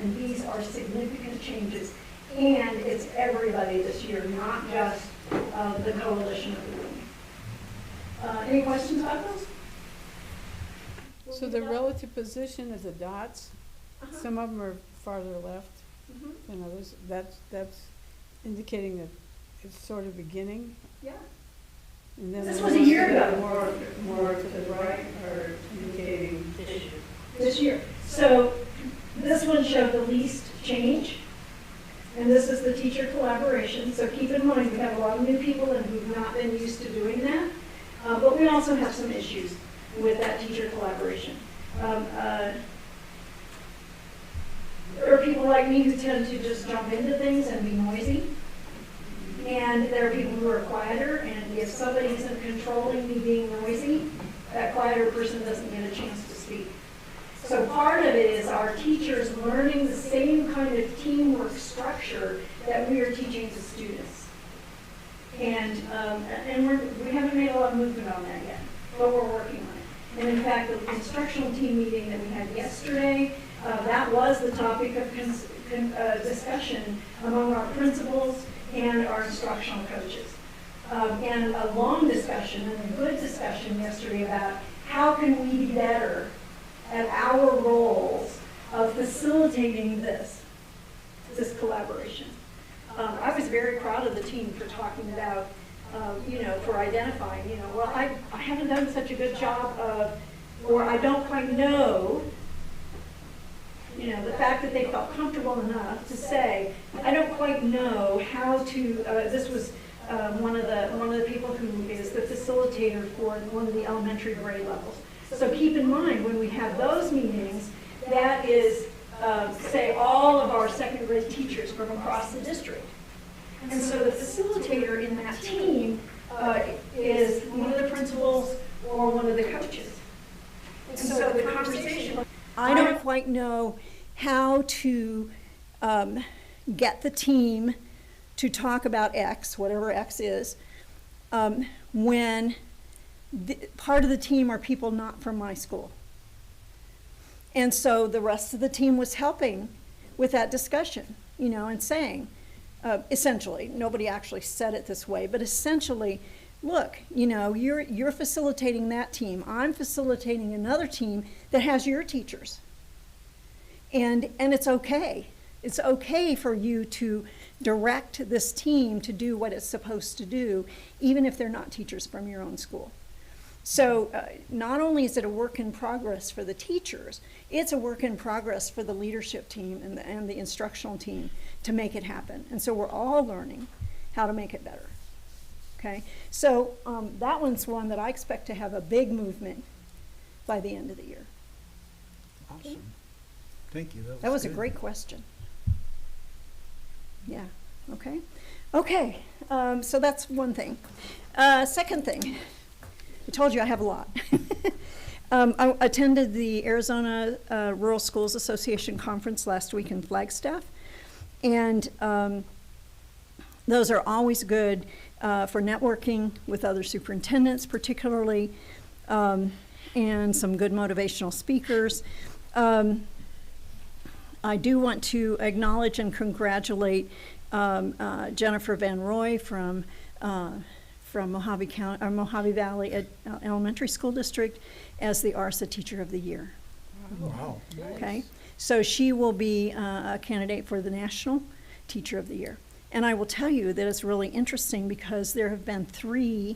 And these are significant changes. And it's everybody this year, not just the coalition of the room. Any questions about those? So the relative position of the dots, some of them are farther left than others. That's indicating that it's sort of beginning. Yeah. And then This the was a ones year that ago. are more to the right are indicating This year. So this one showed the least change. And this is the teacher collaboration. So keep in mind, we have a lot of new people and who've not been used to doing that. But we also have some issues with that teacher collaboration. There are people like me who tend to just jump into things and be noisy. And there are people who are quieter, and if somebody isn't controlling me being noisy, that quieter person doesn't get a chance to speak. So part of it is our teachers learning the same kind of teamwork structure that we are teaching to students. And we haven't made a lot of movement on that yet, but we're working on it. And in fact, the instructional team meeting that we had yesterday, that was the topic of discussion among our principals and our instructional coaches. and a long discussion and a good discussion yesterday about how can we be better at our roles of facilitating this collaboration. I was very proud of the team for talking about, for identifying, well, I haven't done such a good job of, or I don't quite know, the fact that they felt comfortable enough to say, I don't quite know how to, this was one of the people who is the facilitator for one of the elementary grade levels. So keep in mind, when we have those meetings, that is, say, all of our second grade teachers from across the district. And so the facilitator in that team is one of the principals or one of the coaches. And so the conversation, I don't quite know how to get the team to talk about X, whatever X is, when part of the team are people not from my school. And so the rest of the team was helping with that discussion, and saying, essentially, nobody actually said it this way, but essentially, look, you're facilitating that team. I'm facilitating another team that has your teachers. And it's okay. It's okay for you to direct this team to do what it's supposed to do, even if they're not teachers from your own school. So not only is it a work in progress for the teachers, it's a work in progress for the leadership team and the instructional team to make it happen. And so we're all learning how to make it better. Okay, so that one's one that I expect to have a big movement by the end of the year. Awesome. Thank you. That was a good. great question. Yeah, okay. Okay, so that's one thing. Second thing, I told you I have a lot. I attended the Arizona Rural Schools Association conference last week in Flagstaff, and those are always good for networking with other superintendents particularly, and some good motivational speakers. I do want to acknowledge and congratulate Jennifer Van Roy from Mojave County, or Mojave Valley Elementary School District as the ARSA Teacher of the Year. Wow. Okay, so she will be a candidate for the National Teacher of the Year. And I will tell you that it's really interesting because there have been 3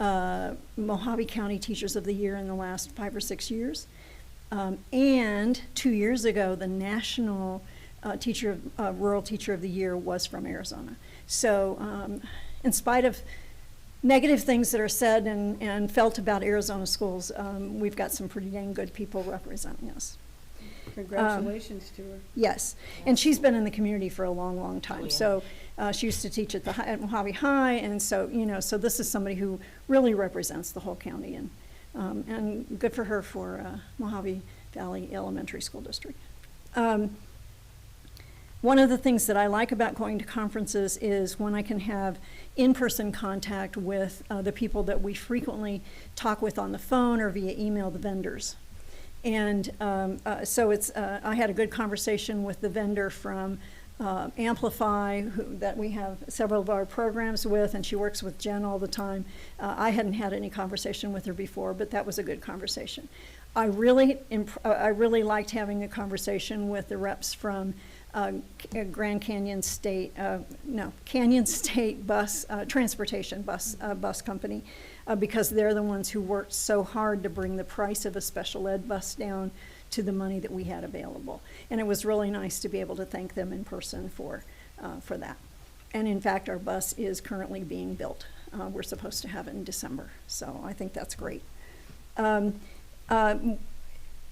Mojave County Teachers of the Year in the last 5 or 6 years. And 2 years ago, the National Rural Teacher of the Year was from Arizona. So in spite of negative things that are said and felt about Arizona schools, we've got some pretty dang good people representing us. Congratulations to her. Yes, and she's been in the community for a long, long time. So she used to teach at Mojave High, and so so this is somebody who really represents the whole county, and good for her for Mojave Valley Elementary School District. One of the things that I like about going to conferences is when I can have in-person contact with the people that we frequently talk with on the phone or via email, the vendors. And so I had a good conversation with the vendor from Amplify, that we have several of our programs with, and she works with Jen all the time. I hadn't had any conversation with her before, but that was a good conversation. I really liked having a conversation with the reps from Grand Canyon State, Canyon State Transportation Bus Company, because they're the ones who worked so hard to bring the price of a special ed bus down to the money that we had available. And it was really nice to be able to thank them in person for that. And in fact, our bus is currently being built. We're supposed to have it in December, so I think that's great.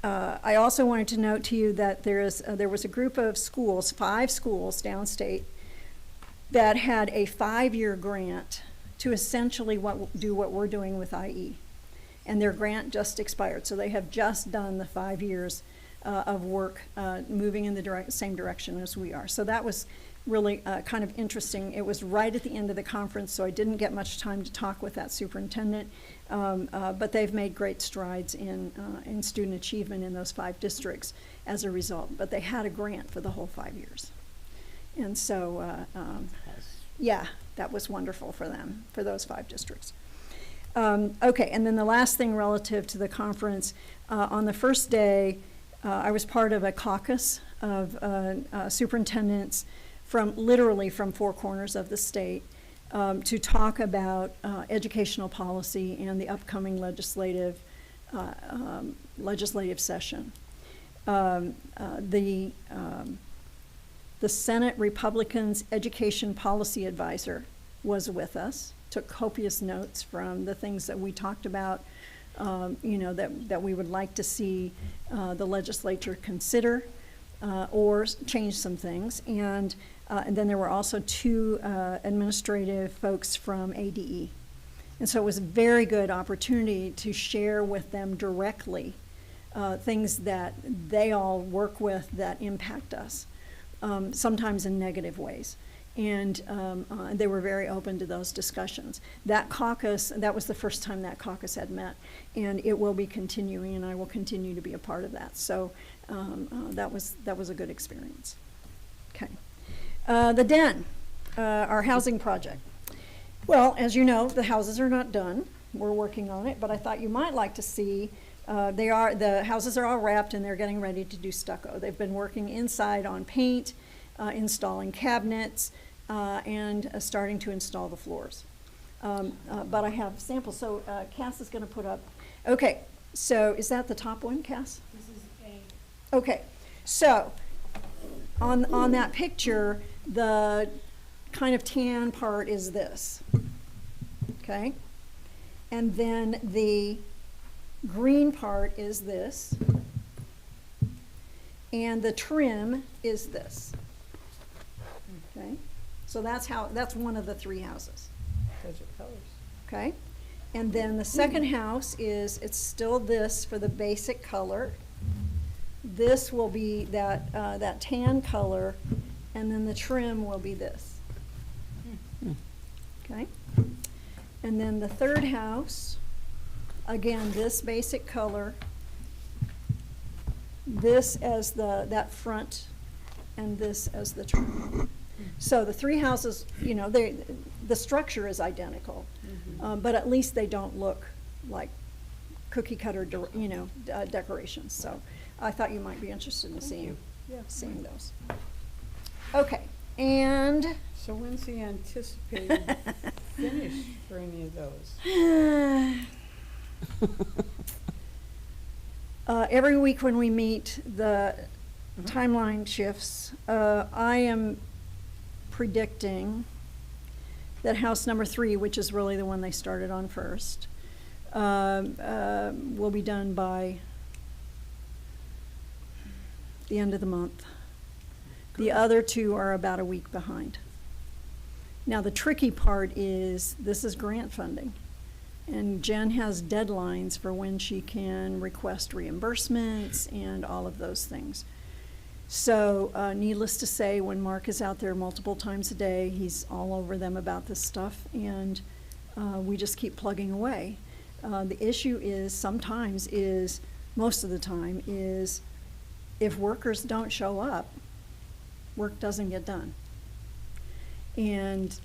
I also wanted to note to you that there was a group of schools, 5 schools downstate, that had a 5-year grant to essentially do what we're doing with IE. And their grant just expired, so they have just done the 5 years of work moving in the same direction as we are. So that was really kind of interesting. It was right at the end of the conference, so I didn't get much time to talk with that superintendent, but they've made great strides in student achievement in those 5 districts as a result. But they had a grant for the whole 5 years. And so Yeah, that was wonderful for them, for those 5 districts. Okay, and then the last thing relative to the conference, on the first day, I was part of a caucus of superintendents literally from 4 corners of the state, to talk about educational policy and the upcoming legislative session. The Senate Republicans' Education Policy Advisor was with us, took copious notes from the things that we talked about, that we would like to see the legislature consider or change some things. And then there were also 2 administrative folks from ADE. And so it was a very good opportunity to share with them directly things that they all work with that impact us, sometimes in negative ways. And they were very open to those discussions. That caucus, that was the first time that caucus had met, and it will be continuing, and I will continue to be a part of that. So that was a good experience. Okay. The Den, our housing project. Well, as you know, the houses are not done. We're working on it, but I thought you might like to see, the houses are all wrapped and they're getting ready to do stucco. They've been working inside on paint, installing cabinets, and starting to install the floors. But I have samples, so Cass is gonna put up, okay, so is that the top one, Cass? This is A. Okay, so on that picture, the kind of tan part is this, okay? And then the green part is this, and the trim is this, okay? So that's one of the 3 houses. Those are colors. Okay, and then the second house it's still this for the basic color. This will be that tan color, and then the trim will be this. Okay, and then the third house, again, this basic color, this as that front, and this as the trim. So the 3 houses, the structure is identical, but at least they don't look like cookie cutter, decorations. So I thought you might be interested in seeing those. Okay, and So when's the anticipated finish for any of those? Every week when we meet, the timeline shifts. I am predicting that house number 3, which is really the one they started on first, will be done by the end of the month. The other 2 are about a week behind. Now, the tricky part is this is grant funding, and Jen has deadlines for when she can request reimbursements and all of those things. So needless to say, when Mark is out there multiple times a day, he's all over them about this stuff, and we just keep plugging away. The issue most of the time, is if workers don't show up, work doesn't get done. And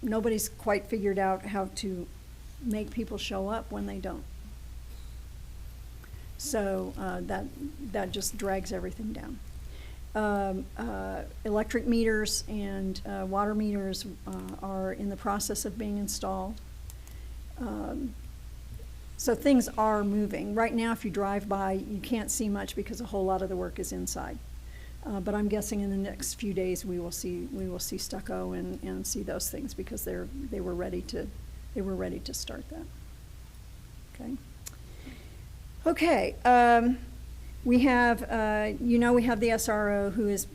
nobody's quite figured out how to make people show up when they don't. So that just drags everything down. Electric meters and water meters are in the process of being installed. So things are moving. Right now, if you drive by, you can't see much because a whole lot of the work is inside. But I'm guessing in the next few days we will see stucco and see those things because they were ready to start that. Okay. Okay. We have we have the SRO who is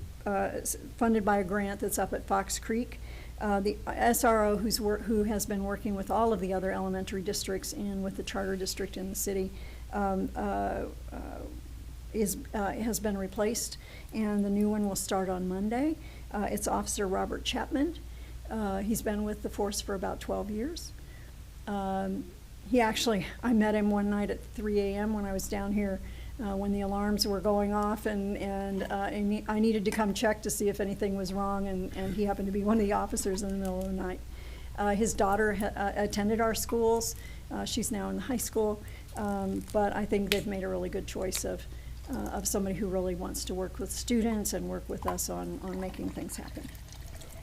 funded by a grant that's up at Fox Creek. The SRO who has been working with all of the other elementary districts and with the charter district in the city has been replaced, and the new one will start on Monday. It's Officer Robert Chapman. He's been with the force for about 12 years. I met him one night at 3 a.m. when I was down here when the alarms were going off, and I needed to come check to see if anything was wrong, and he happened to be one of the officers in the middle of the night. His daughter attended our schools. She's now in high school, but I think they've made a really good choice of somebody who really wants to work with students and work with us on making things happen.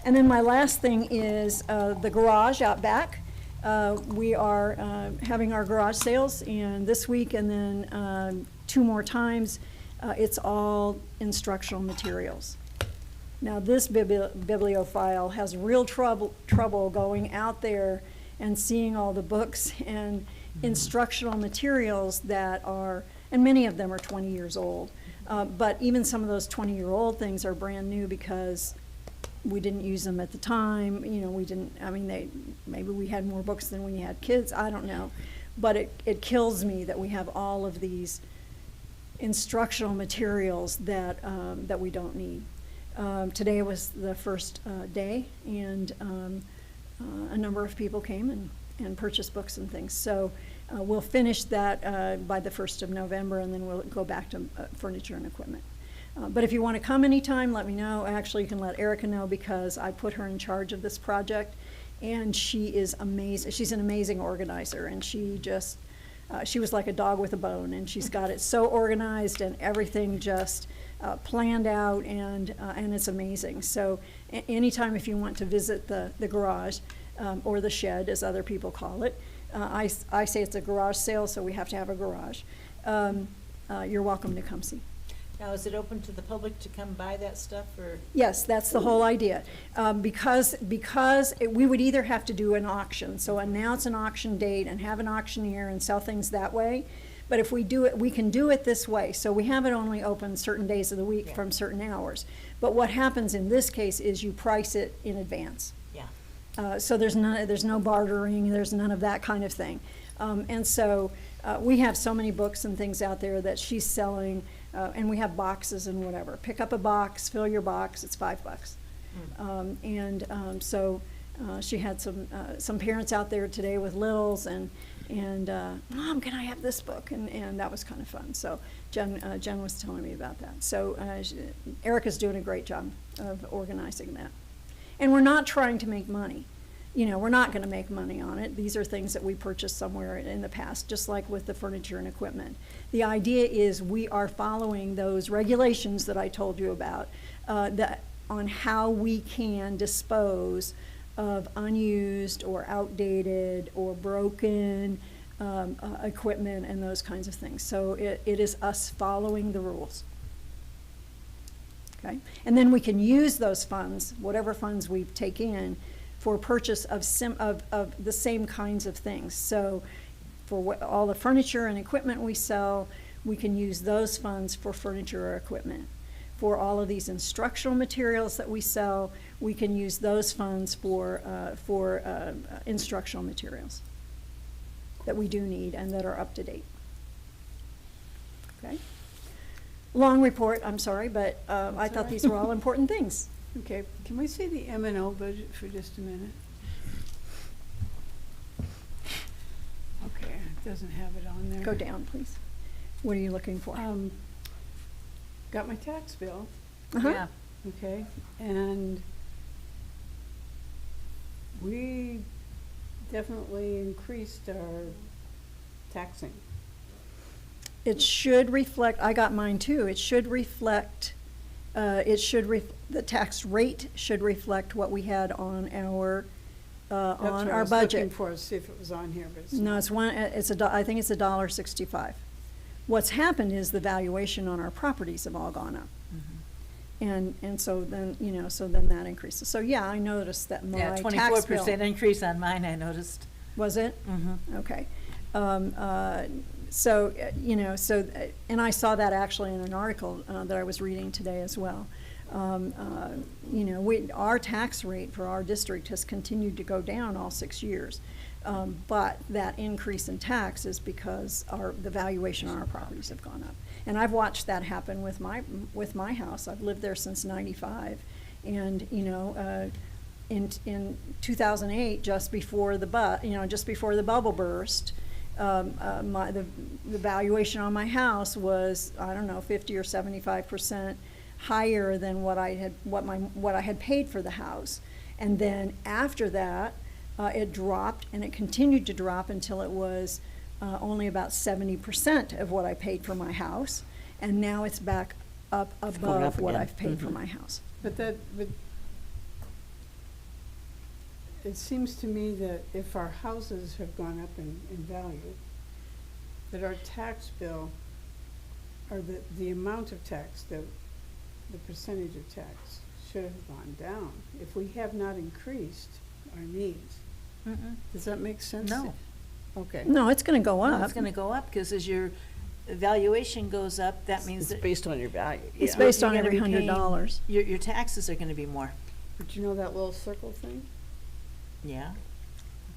And then my last thing is the garage out back. We are having our garage sales, and this week and then 2 more times, it's all instructional materials. Now, this bibliophile has real trouble going out there and seeing all the books and instructional materials that are, and many of them are 20 years old. But even some of those 20-year-old things are brand new because we didn't use them at the time. You know, we didn't, I mean, maybe we had more books than we had kids, I don't know. But it kills me that we have all of these instructional materials that we don't need. Today was the first day, and a number of people came and purchased books and things. So we'll finish that by the 1st of November, and then we'll go back to furniture and equipment. But if you want to come anytime, let me know. Actually, you can let Erica know, because I put her in charge of this project, and she is amazing. She's an amazing organizer, and she just, she was like a dog with a bone, and she's got it so organized and everything just planned out, and it's amazing. So anytime if you want to visit the garage, or the shed, as other people call it, I say it's a garage sale, so we have to have a garage. You're welcome to come see. Now, is it open to the public to come buy that stuff, or? Yes, that's the whole idea. Because we would either have to do an auction, so announce an auction date and have an auctioneer and sell things that way. But if we do it, we can do it this way. So we have it only open certain days of the week from certain hours. But what happens in this case is you price it in advance. Yeah. So there's no bartering, there's none of that kind of thing. And so we have so many books and things out there that she's selling, and we have boxes and whatever. Pick up a box, fill your box, it's $5. So she had some parents out there today with littles, and Mom, can I have this book? And that was kind of fun. So Jen was telling me about that. So Erica's doing a great job of organizing that. And we're not trying to make money. You know, we're not going to make money on it. These are things that we purchased somewhere in the past, just like with the furniture and equipment. The idea is we are following those regulations that I told you about, on how we can dispose of unused or outdated or broken equipment and those kinds of things. So it is us following the rules. Okay? And then we can use those funds, whatever funds we take in, for purchase of the same kinds of things. So for all the furniture and equipment we sell, we can use those funds for furniture or equipment. For all of these instructional materials that we sell, we can use those funds for instructional materials that we do need and that are up to date. Okay? Long report, I'm sorry, but I thought these were all important things. Okay, can we see the M&O budget for just a minute? Okay, it doesn't have it on there. Go down, please. What are you looking for? Got my tax bill, Uh-huh. Yeah. okay, and we definitely increased our taxing. It should reflect, I got mine too, it should reflect, the tax rate should reflect what we had on our, That's on what I our was looking budget. for, to see if it was on here, but it's No, not. I think it's $1.65. What's happened is the valuation on our properties have all gone up. And so then, so then that increases. So yeah, I noticed that my Yeah, tax bill. 24% increase on mine, I noticed. Was it? Mm-hmm. Okay. And I saw that actually in an article that I was reading today as well. Our tax rate for our district has continued to go down all 6 years. But that increase in tax is because the valuation on our properties have gone up. And I've watched that happen with my house. I've lived there since '95. And, in 2008, just before the bubble burst, the valuation on my house was, I don't know, 50 or 75% higher than what I had paid for the house. And then after that, it dropped, and it continued to drop until it was only about 70% of what I paid for my house. And now it's back up going above up what again. I've paid for my house. But it seems to me that if our houses have gone up in value, that our tax bill, or the amount of tax, the percentage of tax should have gone down if we have not increased our needs. Does that make sense? No. Okay. No, it's gonna go No, up. it's gonna go up, because as your valuation goes up, that means It's that based on your value. It's yeah. based you're on gonna every be paying- $100. your taxes are gonna be more. But you know that little circle thing? Yeah.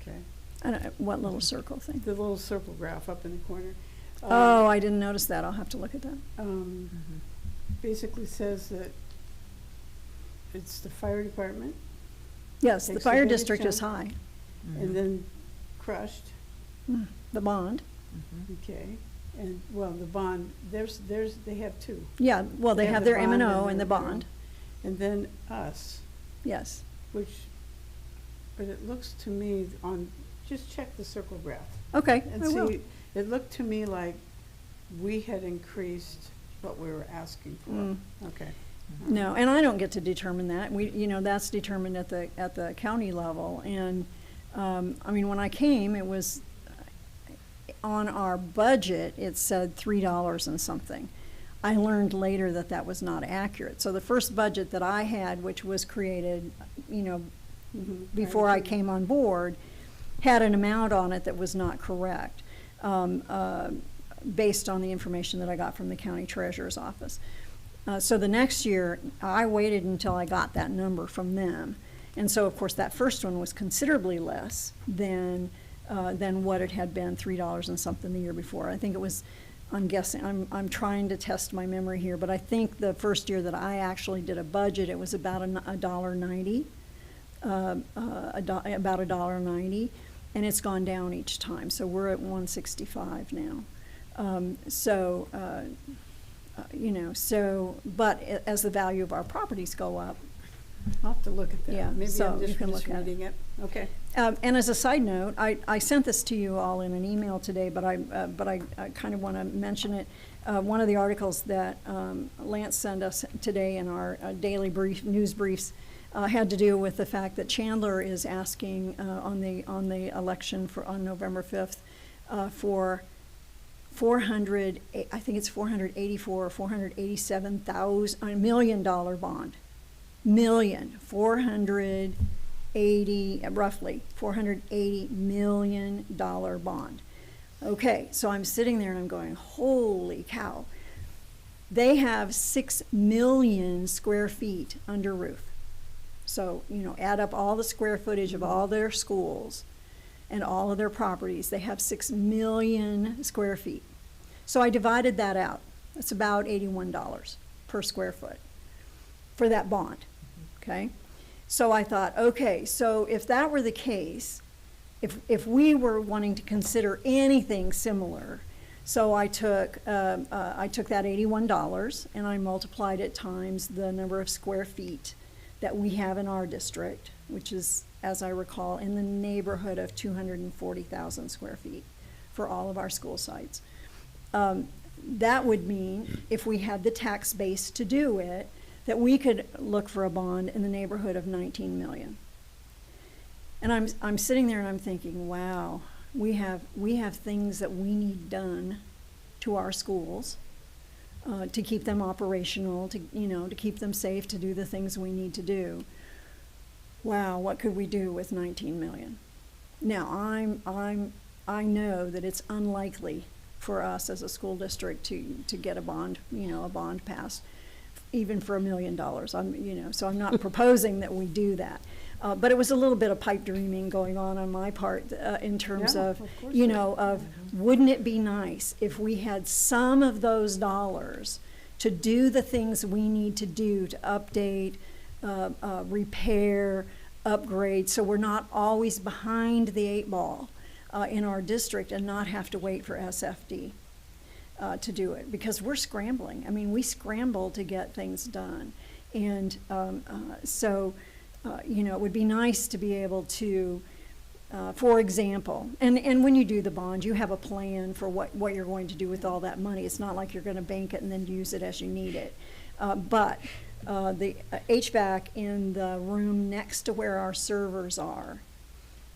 Okay. I don't know, what little circle thing? The little circle graph up in the corner. Oh, I didn't notice that. I'll have to look at that. Basically says that it's the fire department, Yes, the Takes the fire biggest district is chunk. high. and then crushed, The bond. okay, and, well, the bond, they have two. Yeah, well, they have the their M and bond O and the their- bond. And then us, Yes. which, but it looks to me just check the circle graph. Okay, And I will. see, it looked to me like we had increased what we were asking for. Okay. No, and I don't get to determine that. That's determined at the county level. And, I mean, when I came, it was, on our budget, it said $3 and something. I learned later that that was not accurate. So the first budget that I had, which was created, before I came on board, had an amount on it that was not correct, based on the information that I got from the county treasurer's office. So the next year, I waited until I got that number from them. And so, of course, that first one was considerably less than what it had been, $3 and something the year before. I think it was, I'm guessing, I'm trying to test my memory here, but I think the first year that I actually did a budget, it was about $1.90, about $1.90, and it's gone down each time. So we're at $1.65 now. But as the value of our properties go up. I'll have to look at that. Yeah, Maybe so I'm you just can look at it. misreading it. Okay. And as a side note, I sent this to you all in an email today, but I kind of want to mention it. One of the articles that Lance sent us today in our daily news briefs had to do with the fact that Chandler is asking on the election on November 5th for I think it's $484 or $487 million bond. Roughly $480 million bond. Okay, so I'm sitting there and I'm going, holy cow. They have 6 million square feet under roof. So, add up all the square footage of all their schools and all of their properties. They have 6 million square feet. So I divided that out. That's about $81 per square foot for that bond. Okay, so I thought, okay, so if that were the case, if we were wanting to consider anything similar, so I took that $81 and I multiplied it times the number of square feet that we have in our district, which is, as I recall, in the neighborhood of 240,000 square feet for all of our school sites. That would mean, if we had the tax base to do it, that we could look for a bond in the neighborhood of 19 million. And I'm sitting there and I'm thinking, wow, we have things that we need done to our schools to keep them operational, to keep them safe, to do the things we need to do. Wow, what could we do with 19 million? Now, I know that it's unlikely for us as a school district to get a bond passed, even for $1 million. So I'm not proposing that we do that. But it was a little bit of pipe dreaming going on my part in terms of wouldn't it be nice if we had some of those dollars to do the things we need to do to update, repair, upgrade, so we're not always behind the 8 ball in our district and not have to wait for SFD to do it, because we're scrambling. I mean, we scramble to get things done. And so, it would be nice to be able to, for example, and when you do the bond, you have a plan for what you're going to do with all that money. It's not like you're going to bank it and then use it as you need it. But the HVAC in the room next to where our servers are,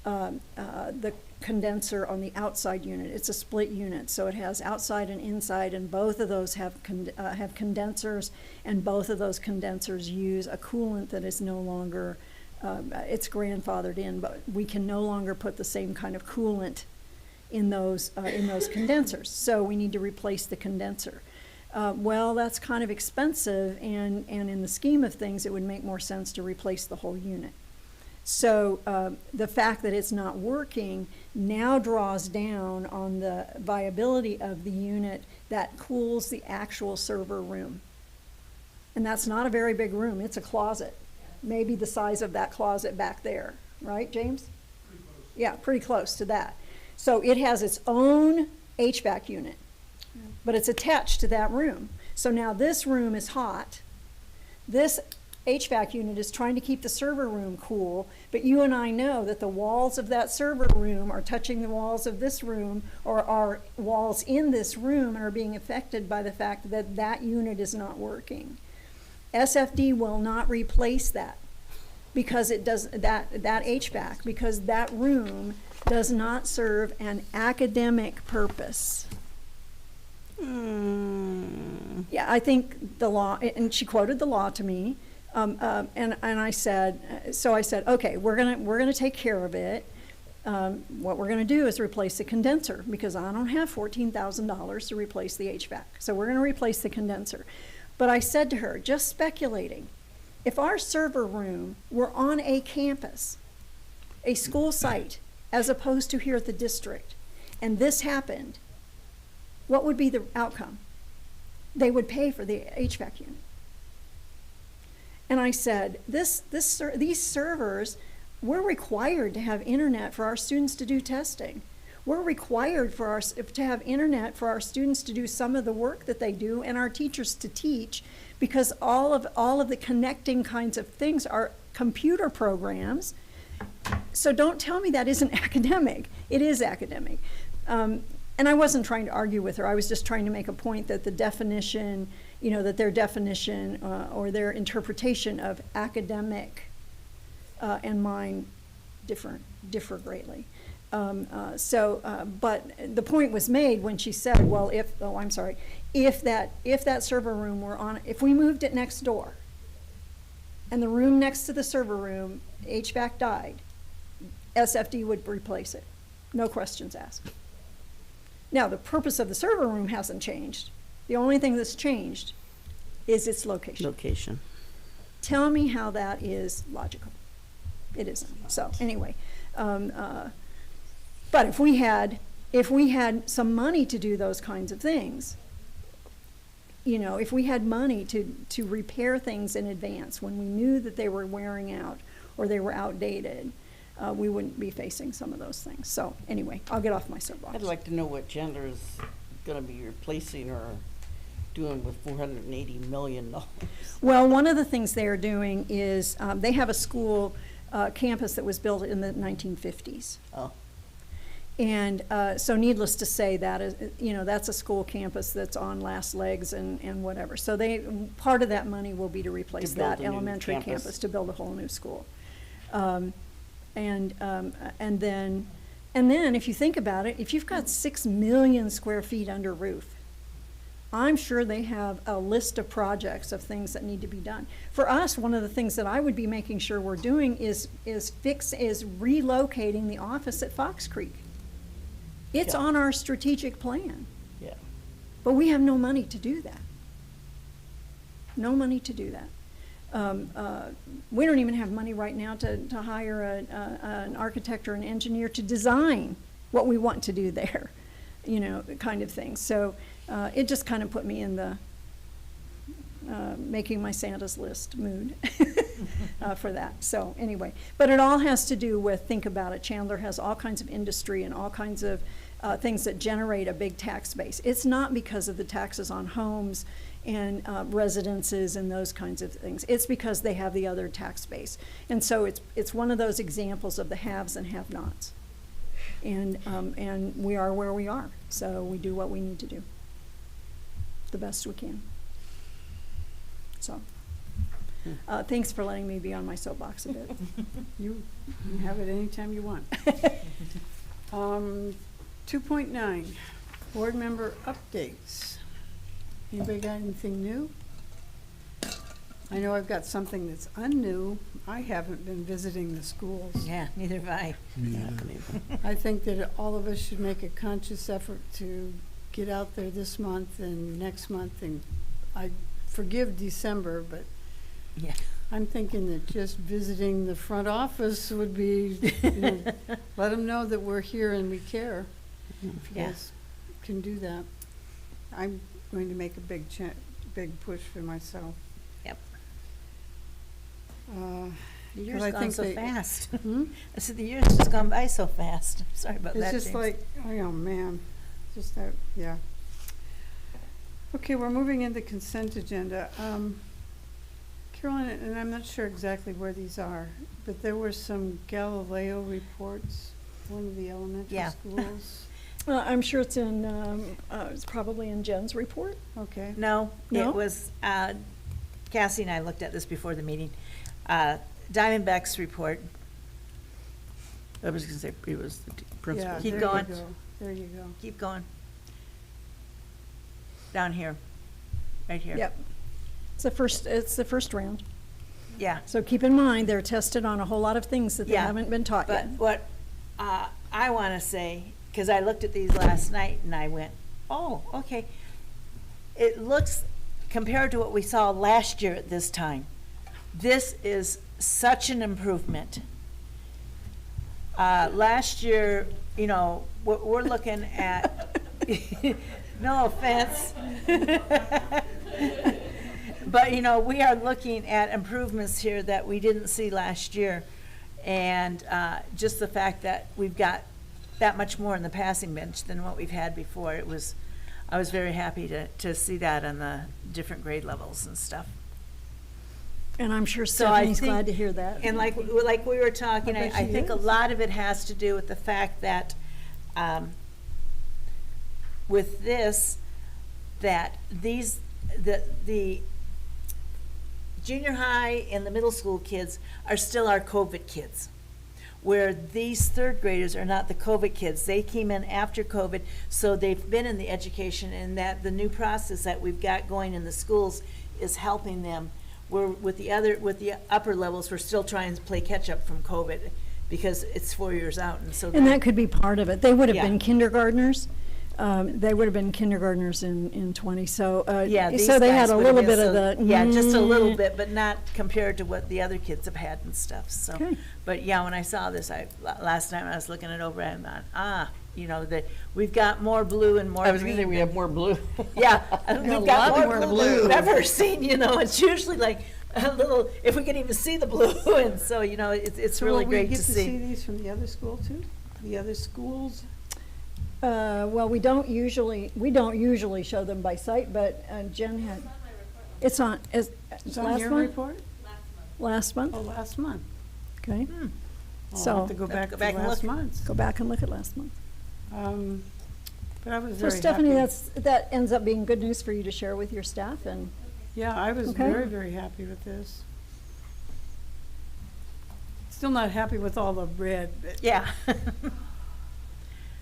the condenser on the outside unit, it's a split unit, so it has outside and inside, and both of those have condensers, and both of those condensers use a coolant that is no longer, it's grandfathered in, but we can no longer put the same kind of coolant in those condensers, so we need to replace the condenser. Well, that's kind of expensive, and in the scheme of things, it would make more sense to replace the whole unit. So the fact that it's not working now draws down on the viability of the unit that cools the actual server room. And that's not a very big room, it's a closet. Maybe the size of that closet back there, right, James? Pretty close. Yeah, pretty close to that. So it has its own HVAC unit, but it's attached to that room. So now this room is hot. This HVAC unit is trying to keep the server room cool, but you and I know that the walls of that server room are touching the walls of this room, or are walls in this room, and are being affected by the fact that that unit is not working. SFD will not replace that because it does that HVAC, because that room does not serve an academic purpose. Yeah, I think the law, and she quoted the law to me. And I said, okay, we're gonna take care of it. What we're gonna do is replace the condenser, because I don't have $14,000 to replace the HVAC. So we're gonna replace the condenser. But I said to her, just speculating, if our server room were on a campus, a school site, as opposed to here at the district, and this happened, what would be the outcome? They would pay for the HVAC unit. And I said, these servers, we're required to have internet for our students to do testing. We're required to have internet for our students to do some of the work that they do, and our teachers to teach, because all of the connecting kinds of things are computer programs. So don't tell me that isn't academic. It is academic. And I wasn't trying to argue with her. I was just trying to make a point that the definition, that their definition or their interpretation of academic and mine differ greatly. But the point was made when she said, well, if that server room were on, if we moved it next door, and the room next to the server room, HVAC died, SFD would replace it, no questions asked. Now, the purpose of the server room hasn't changed. The only thing that's changed is its location. Tell me how that is logical. It isn't. So anyway, but if we had some money to do those kinds of things, if we had money to repair things in advance when we knew that they were wearing out or they were outdated, we wouldn't be facing some of those things. So anyway, I'll get off my soapbox. I'd like to know what Chandler is going to be replacing or doing with $480 million. Well, one of the things they are doing is they have a school campus that was built in the 1950s. Oh. And so needless to say, that is, that's a school campus that's on last legs and whatever. So part of that money will be to replace that elementary campus, to build a whole new school. And then if you think about it, if you've got 6 million square feet under roof, I'm sure they have a list of projects of things that need to be done. For us, one of the things that I would be making sure we're doing is relocating the office at Fox Creek. It's on our strategic plan. Yeah. But we have no money to do that. No money to do that. We don't even have money right now to hire an architect or an engineer to design what we want to do there, kind of thing. So it just kind of put me in the making my Santa's list mood. for that. So anyway, but it all has to do with, think about it, Chandler has all kinds of industry and all kinds of things that generate a big tax base. It's not because of the taxes on homes and residences and those kinds of things. It's because they have the other tax base. And so it's one of those examples of the haves and have-nots. And we are where we are, so we do what we need to do, the best we can. So, thanks for letting me be on my soapbox a bit. You can have it anytime you want. 2.9, board member updates. Anybody got anything new? I know I've got something that's unnew. I haven't been visiting the schools. Yeah, neither have I. I think that all of us should make a conscious effort to get out there this month and next month, and I forgive December, but Yeah. I'm thinking that just visiting the front office would be, let them know that we're here and we care. If you Yeah. guys can do that. I'm going to make a big push for myself. Yep. Uh, The year's I gone think so they- fast. hmm? I said, the year's just gone by so fast. Sorry about that, It's just James. like, oh man, just that, yeah. Okay, we're moving into consent agenda. Carolyn, and I'm not sure exactly where these are, but there were some Galileo reports, one of the elementary Yeah. schools. I'm sure it's it's probably in Jen's report. Okay, No, No? it was, Cassie and I looked at this before the meeting. Diamondback's report. I was gonna say, it was the yeah, principal. there Keep you going, go, there you go. keep going. Down here, right here. Yep. It's the first round. Yeah. So keep in mind, they're tested on a whole lot of things that they Yeah, haven't been taught But yet. what I want to say, because I looked at these last night and I went, oh, okay. It looks, compared to what we saw last year at this time, this is such an improvement. Last year, we're looking at, no offense. But, we are looking at improvements here that we didn't see last year. And just the fact that we've got that much more in the passing bench than what we've had before, I was very happy to see that on the different grade levels and stuff. And I'm sure So I Stephanie's think- glad to hear that. And like we were talking, I bet I she think a is. lot of it has to do with the fact that, with this, that the junior high and the middle school kids are still our COVID kids, where these third graders are not the COVID kids. They came in after COVID, so they've been in the education, and that the new process that we've got going in the schools is helping them. We're, with the upper levels, we're still trying to play catch-up from COVID, because it's 4 years out, and so. And that could be part of it. They would have Yeah. been kindergartners. They would have been kindergartners in 20, so, Yeah, these so they had guys a would've little been bit of so- the. Yeah, just a little bit, but not compared to what the other kids have had and stuff, so. Okay. But yeah, when I saw this, last time I was looking it over, I thought, that we've got more blue and more I was gonna say, green we than- have more blue. Yeah, a we've got lot more more blue than blue. we've ever seen, it's usually like a little, if we can even see the blue, and so, it's So really will we great get to see see. these from the other school too? The other schools? Well, we don't usually show them by sight, but Jen had, it's on, It's on last your month? report? Last month, Oh, last month. okay. I'll So- have to go back Go to back and last look. month's. Go back and look at last month. But I was So very happy. Stephanie, that ends up being good news for you to share with your staff, and Yeah, I was Okay. very, very happy with this. Still not happy with all the red, but Yeah,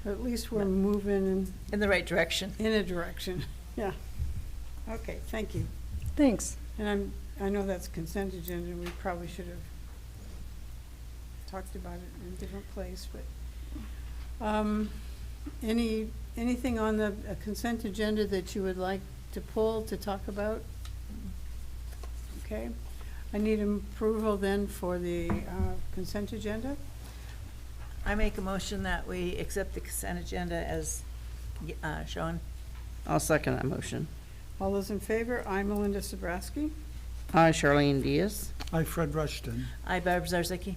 at least we're moving in the right direction. in a direction. Yeah. Okay, thank you. thanks. And I know that's consent agenda, and we probably should have talked about it in a different place, but, anything on the consent agenda that you would like to pull to talk about? Okay, I need approval then for the consent agenda. I make a motion that we accept the consent agenda as shown. I'll second that motion. All those in favor? I'm Melinda Sabrowski. I, Charlene Diaz. Hi, Fred Rushton. I, Barb Zarzicki.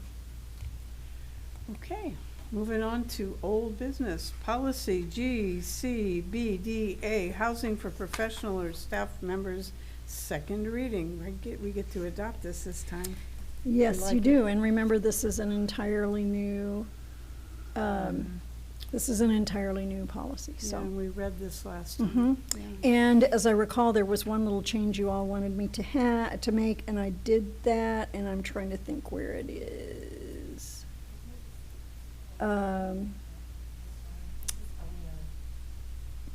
Okay, moving on to old business. Policy GCBDA, housing for professional or staff members, second reading. We get to adopt this time. Yes, like you it. do, and remember, this is an entirely new, policy, Yeah, so. and we read this last Mhm. time. Yeah. And as I recall, there was one little change you all wanted me to make, and I did that, and I'm trying to think where it is.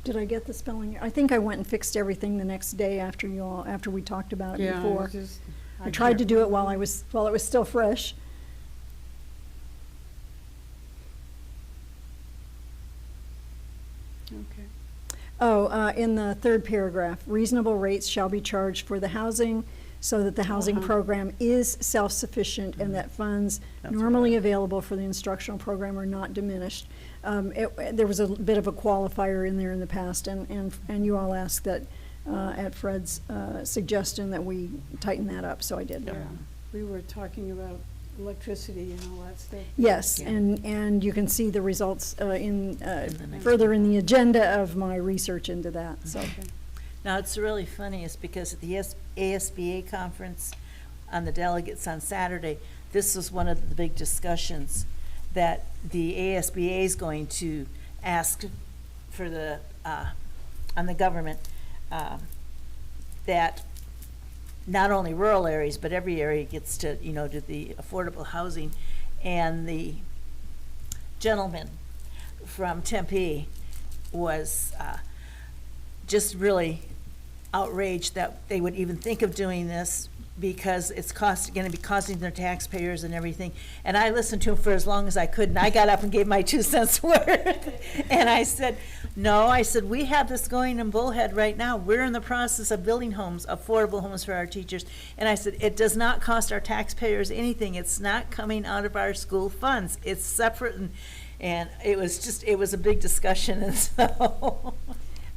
Did I get the spelling? I think I went and fixed everything the next day after we talked about it Yeah, before. just- I tried to do it while it was still fresh. Okay. Oh, in the third paragraph, reasonable rates shall be charged for the housing so that the housing Uh-huh. program is self-sufficient and that funds That's normally available for the instructional program are not diminished. There was a bit of a qualifier in there in the past, and you all asked that, at Fred's suggestion, that we tighten that up, so I did. Yeah, we were talking about electricity and all that stuff. Yes, Yeah. and you can see the results the next further in the agenda of my research into that, so. Okay. Now, it's really funny, is because at the ASBA conference on the delegates on Saturday, this was one of the big discussions that the ASBA is going to ask for the, on the government, that not only rural areas, but every area gets to, do the affordable housing. And the gentleman from Tempe was just really outraged that they would even think of doing this, because it's gonna be costing their taxpayers and everything. And I listened to him for as long as I could, and I got up and gave my 2 cents worth. And I said, no, we have this going in Bullhead right now. We're in the process of building homes, affordable homes for our teachers. And I said, it does not cost our taxpayers anything. It's not coming out of our school funds. It's separate, and it was a big discussion, and so.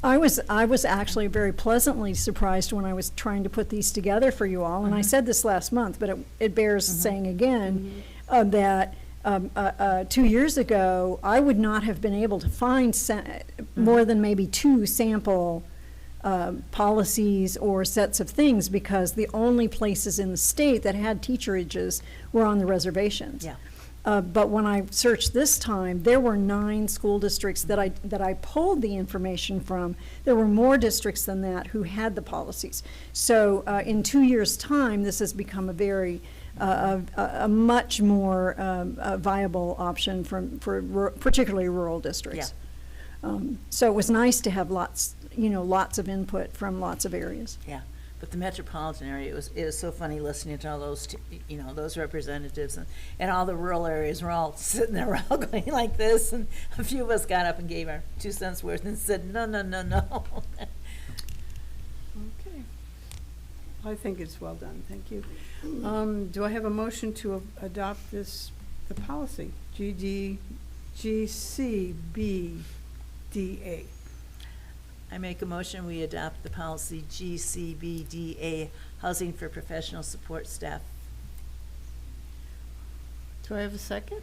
I was actually very pleasantly surprised when I was trying to put these together for you all, and I said this last month, but it bears saying again, that 2 years ago, I would not have been able to find more than maybe 2 sample policies or sets of things, because the only places in the state that had teacherages were on the reservations. Yeah. But when I searched this time, there were 9 school districts that I pulled the information from. There were more districts than that who had the policies. So in 2 years' time, this has become a much more viable option for particularly rural districts. So it was nice to have lots of input from lots of areas. Yeah, but the metropolitan area, it was so funny listening to all those, those representatives, and all the rural areas were all sitting there all going like this, and a few of us got up and gave our 2 cents worth and said, no. Okay. I think it's well done, thank you. Do I have a motion to adopt the policy, GCBDA? I make a motion, we adopt the policy GCBDA, Housing for Professional Support Staff. Do I have a second?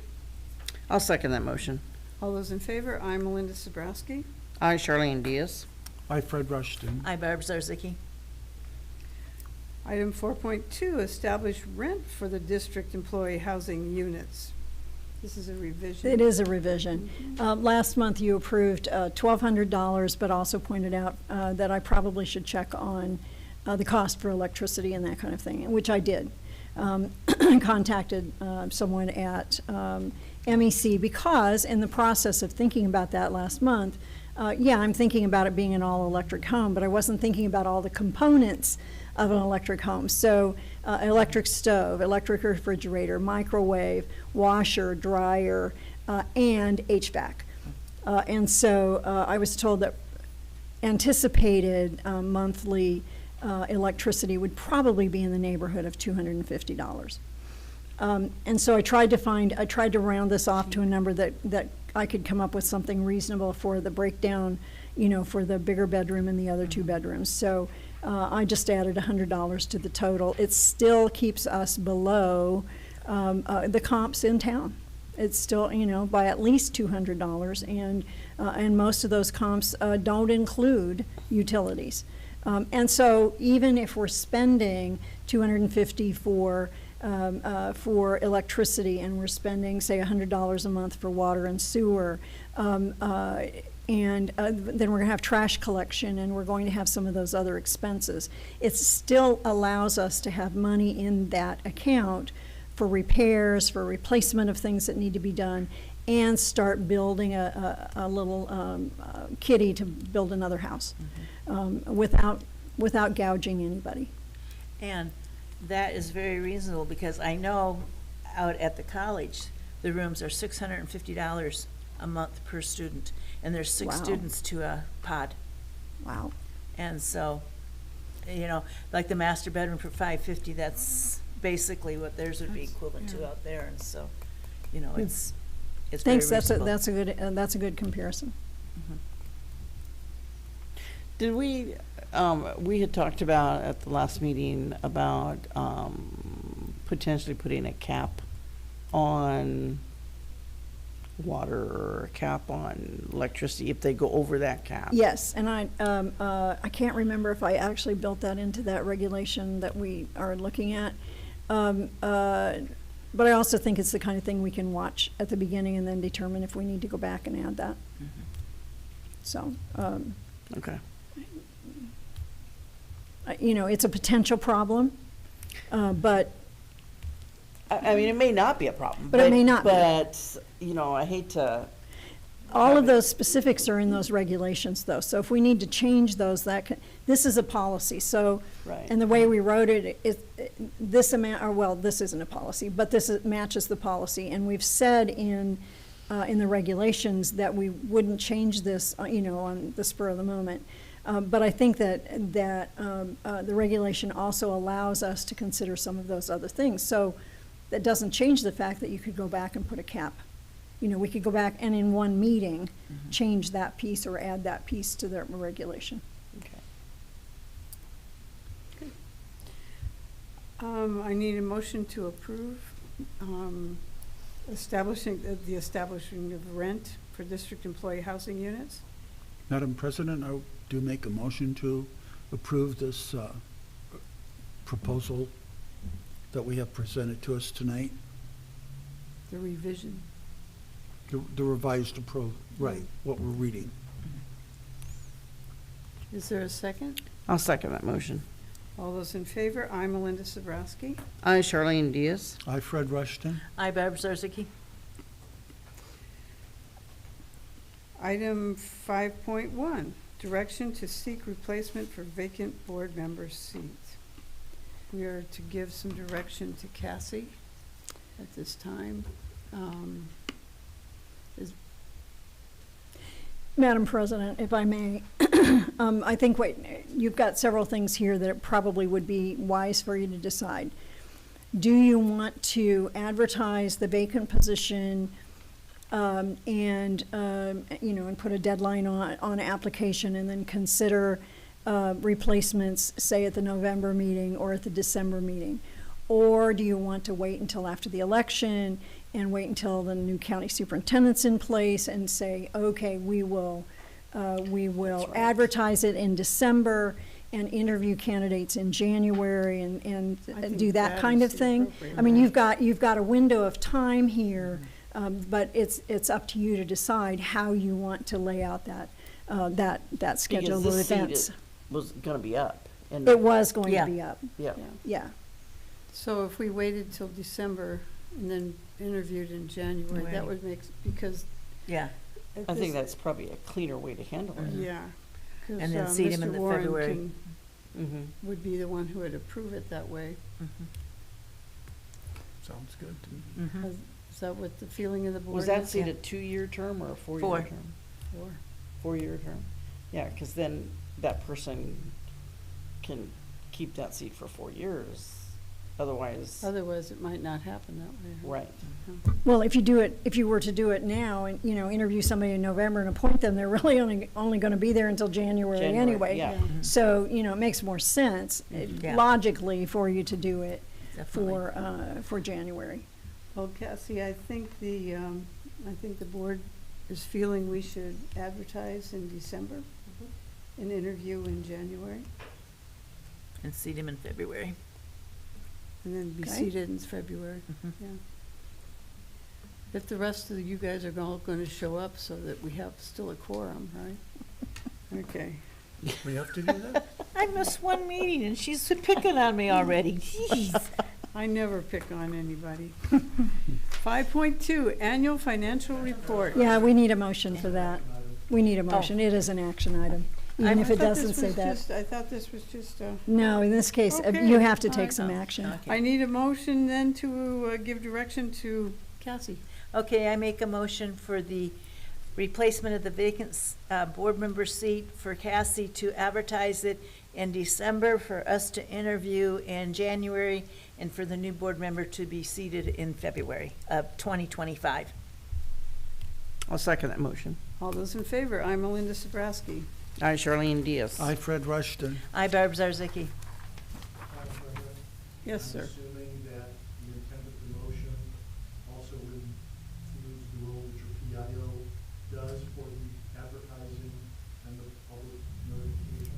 I'll second that motion. All those in favor? I'm Melinda Sabrowski. I, Charlene Diaz. Hi, Fred Rushton. I, Barb Zarzicki. Item 4.2, establish rent for the district employee housing units. This is a revision. It is a revision. Last month, you approved $1,200, but also pointed out that I probably should check on the cost for electricity and that kind of thing, which I did. Contacted someone at MEC, because in the process of thinking about that last month, I'm thinking about it being an all-electric home, but I wasn't thinking about all the components of an electric home. So electric stove, electric refrigerator, microwave, washer, dryer, and HVAC. And so I was told that anticipated monthly electricity would probably be in the neighborhood of $250. And so I tried to round this off to a number that I could come up with something reasonable for the breakdown, for the bigger bedroom and the other 2 bedrooms. So I just added $100 to the total. It still keeps us below the comps in town. It's still, by at least $200, and most of those comps don't include utilities. And so even if we're spending $250 for electricity, and we're spending, say, $100 a month for water and sewer, and then we're going to have trash collection, and we're going to have some of those other expenses, it still allows us to have money in that account for repairs, for replacement of things that need to be done, and start building a little kitty to build another house without gouging anybody. And that is very reasonable, because I know out at the college, the rooms are $650 a month per student, and there's 6 Wow. students to a pod. Wow. And so, like the master bedroom for $550, that's basically what theirs would be equivalent to out there, and so, it's very Thanks, reasonable. that's a good comparison. Did we had talked about at the last meeting about potentially putting a cap on water or a cap on electricity if they go over that cap? Yes, and I can't remember if I actually built that into that regulation that we are looking at. But I also think it's the kind of thing we can watch at the beginning and then determine if we need to go back and add that. So, Okay. it's a potential problem, but I mean, it may not be a problem. But it may not be. But, I hate to. all have of it- those specifics are in those regulations, though. So if we need to change those, this is a policy, so. Right. And the way we wrote it, this amount, or well, this isn't a policy, but matches the policy. And we've said in the regulations that we wouldn't change this, on the spur of the moment. But I think that the regulation also allows us to consider some of those other things. So that doesn't change the fact that you could go back and put a cap. We could go back and in one meeting, change that piece or add that piece to the regulation. Okay. I need a motion to approve establishing of rent for district employee housing units. Madam President, I do make a motion to approve this proposal that we have presented to us tonight, The revision. the revised right, what we're reading. Is there a second? I'll second that motion. All those in favor? I, Melinda Sabrowski. I, Charlene Diaz. I, Fred Rushton. Hi, Barbara Zarzaki. Item 5.1, direction to seek replacement for vacant board member seats. We are to give some direction to Cassie at this time. Madam President, if I may, I think you've got several things here that it probably would be wise for you to decide. Do you want to advertise the vacant position and put a deadline on application, and then consider replacements, say at the November meeting or at the December meeting? Or do you want to wait until after the election and wait until the new county superintendent's in place and say, okay, we will advertise it in December and interview candidates in January and I think do that that kind is of the thing? appropriate I mean, way. you've got a window of time here, but it's up to you to decide how you want to lay out that schedule of Because this seat events. was gonna be up. And It was going Yeah. to be up, Yeah. yeah. So if we waited till December and then interviewed in January, that Right. would make, because. Yeah. at I think this- that's probably a cleaner way to handle it. Yeah. 'Cause, And then seat him in Mr. the Warren February. can- Mm-hmm. would be the one who would approve it that way. Sounds good to me. Is that what the feeling of the board is? Was that seat Yeah. a 2-year term or a 4-year 4. term? Four. 4-year term? Yeah, because then that person can keep that seat for 4 years. Otherwise, Otherwise, it might not happen that way. right. Well, if you were to do it now and, interview somebody in November and appoint them, they're really only going to be there until January anyway. Yeah. So, it makes more sense Yeah. logically for you to do it Definitely. for January. Well, Cassie, I think the board is feeling we should advertise in December, an interview in January, And seat him in February. and then be Okay. seated in February, Mhm. yeah. If the rest of you guys are all gonna show up so that we have still a quorum, right? Okay. We have to do that? I missed one meeting and she's picking on me already. Jeez. I never pick on anybody. 5.2, annual financial report. Yeah, we need a motion for that. We need a motion. It is an action item, even if it doesn't say that. I thought this was just, No, in this case, Okay, you have to all take right. some action. Okay. I need a motion then to give direction to Cassie. Okay, I make a motion for the replacement of the vacant board member seat for Cassie to advertise it in December, for us to interview in January, and for the new board member to be seated in February of 2025. I'll second that motion. All those in favor? I'm Melinda Sabrowski. Aye, Charlene Diaz. I, Fred Rushton. I, Barb Zarzicki. Yes, sir. I'm assuming that the intent of the motion also includes the role that your PIO does for the advertising and the public notification?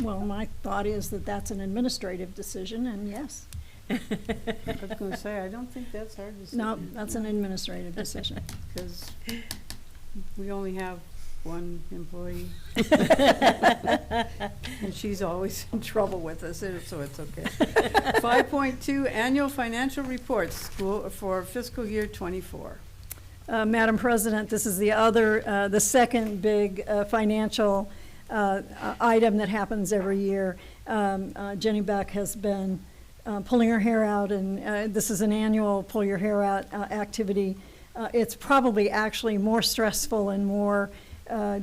Well, my thought is that that's an administrative decision, and yes. I was gonna say, I don't think that's our decision. No, that's an administrative decision. Because we only have one employee. And she's always in trouble with us, so it's okay. 5.2, annual financial reports, school for fiscal year '24. Madam President, this is the second big financial item that happens every year. Jenny Beck has been pulling her hair out, and this is an annual pull your hair out activity. It's probably actually more stressful and more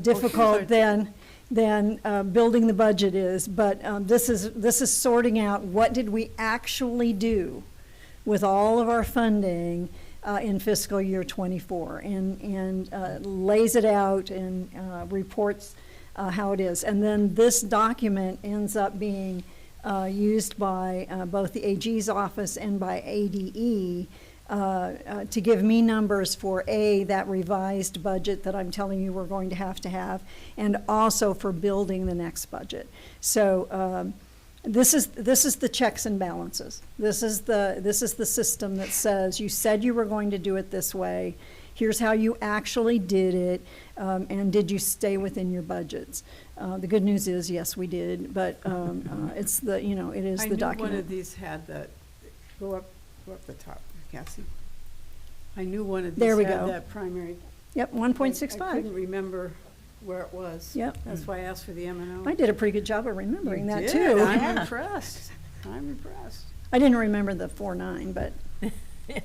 difficult than building the budget is, but this is sorting out what did we actually do with all of our funding in fiscal year '24, and lays it out and reports how it is. And then this document ends up being used by both the AG's office and by ADE to give me numbers for that revised budget that I'm telling you we're going to have, and also for building the next budget. So this is the checks and balances. This is the system that says you said you were going to do it this way. Here's how you actually did it, and did you stay within your budgets? The good news is, yes, we did, but it's it is the document. I knew one of these had that, go up the top, Cassie. I knew one of these There we had go. that primary. Yep, I 1.65. couldn't remember where it was. Yep. That's why I asked for the M&O. I did a pretty good job of remembering You that did. too. I'm Yeah. impressed. I'm impressed. I didn't remember the 4.9, but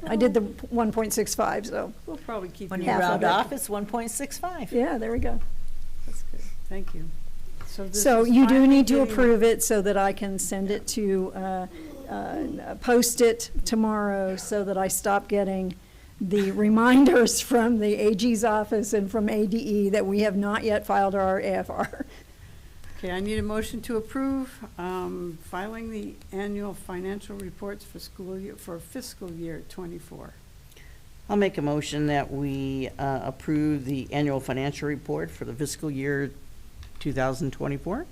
I did the 1.65, so, We'll probably keep When you. you Half of round it. off, it's 1.65. yeah, there we go. That's good. Thank you. this So is you do finally need to getting- approve it so that I can send it to, post it tomorrow so that I stop getting the reminders from the AG's office and from ADE that we have not yet filed our AFR. Okay, I need a motion to approve filing the annual financial reports for fiscal year '24. I'll make a motion that we approve the annual financial report for the fiscal year 2024.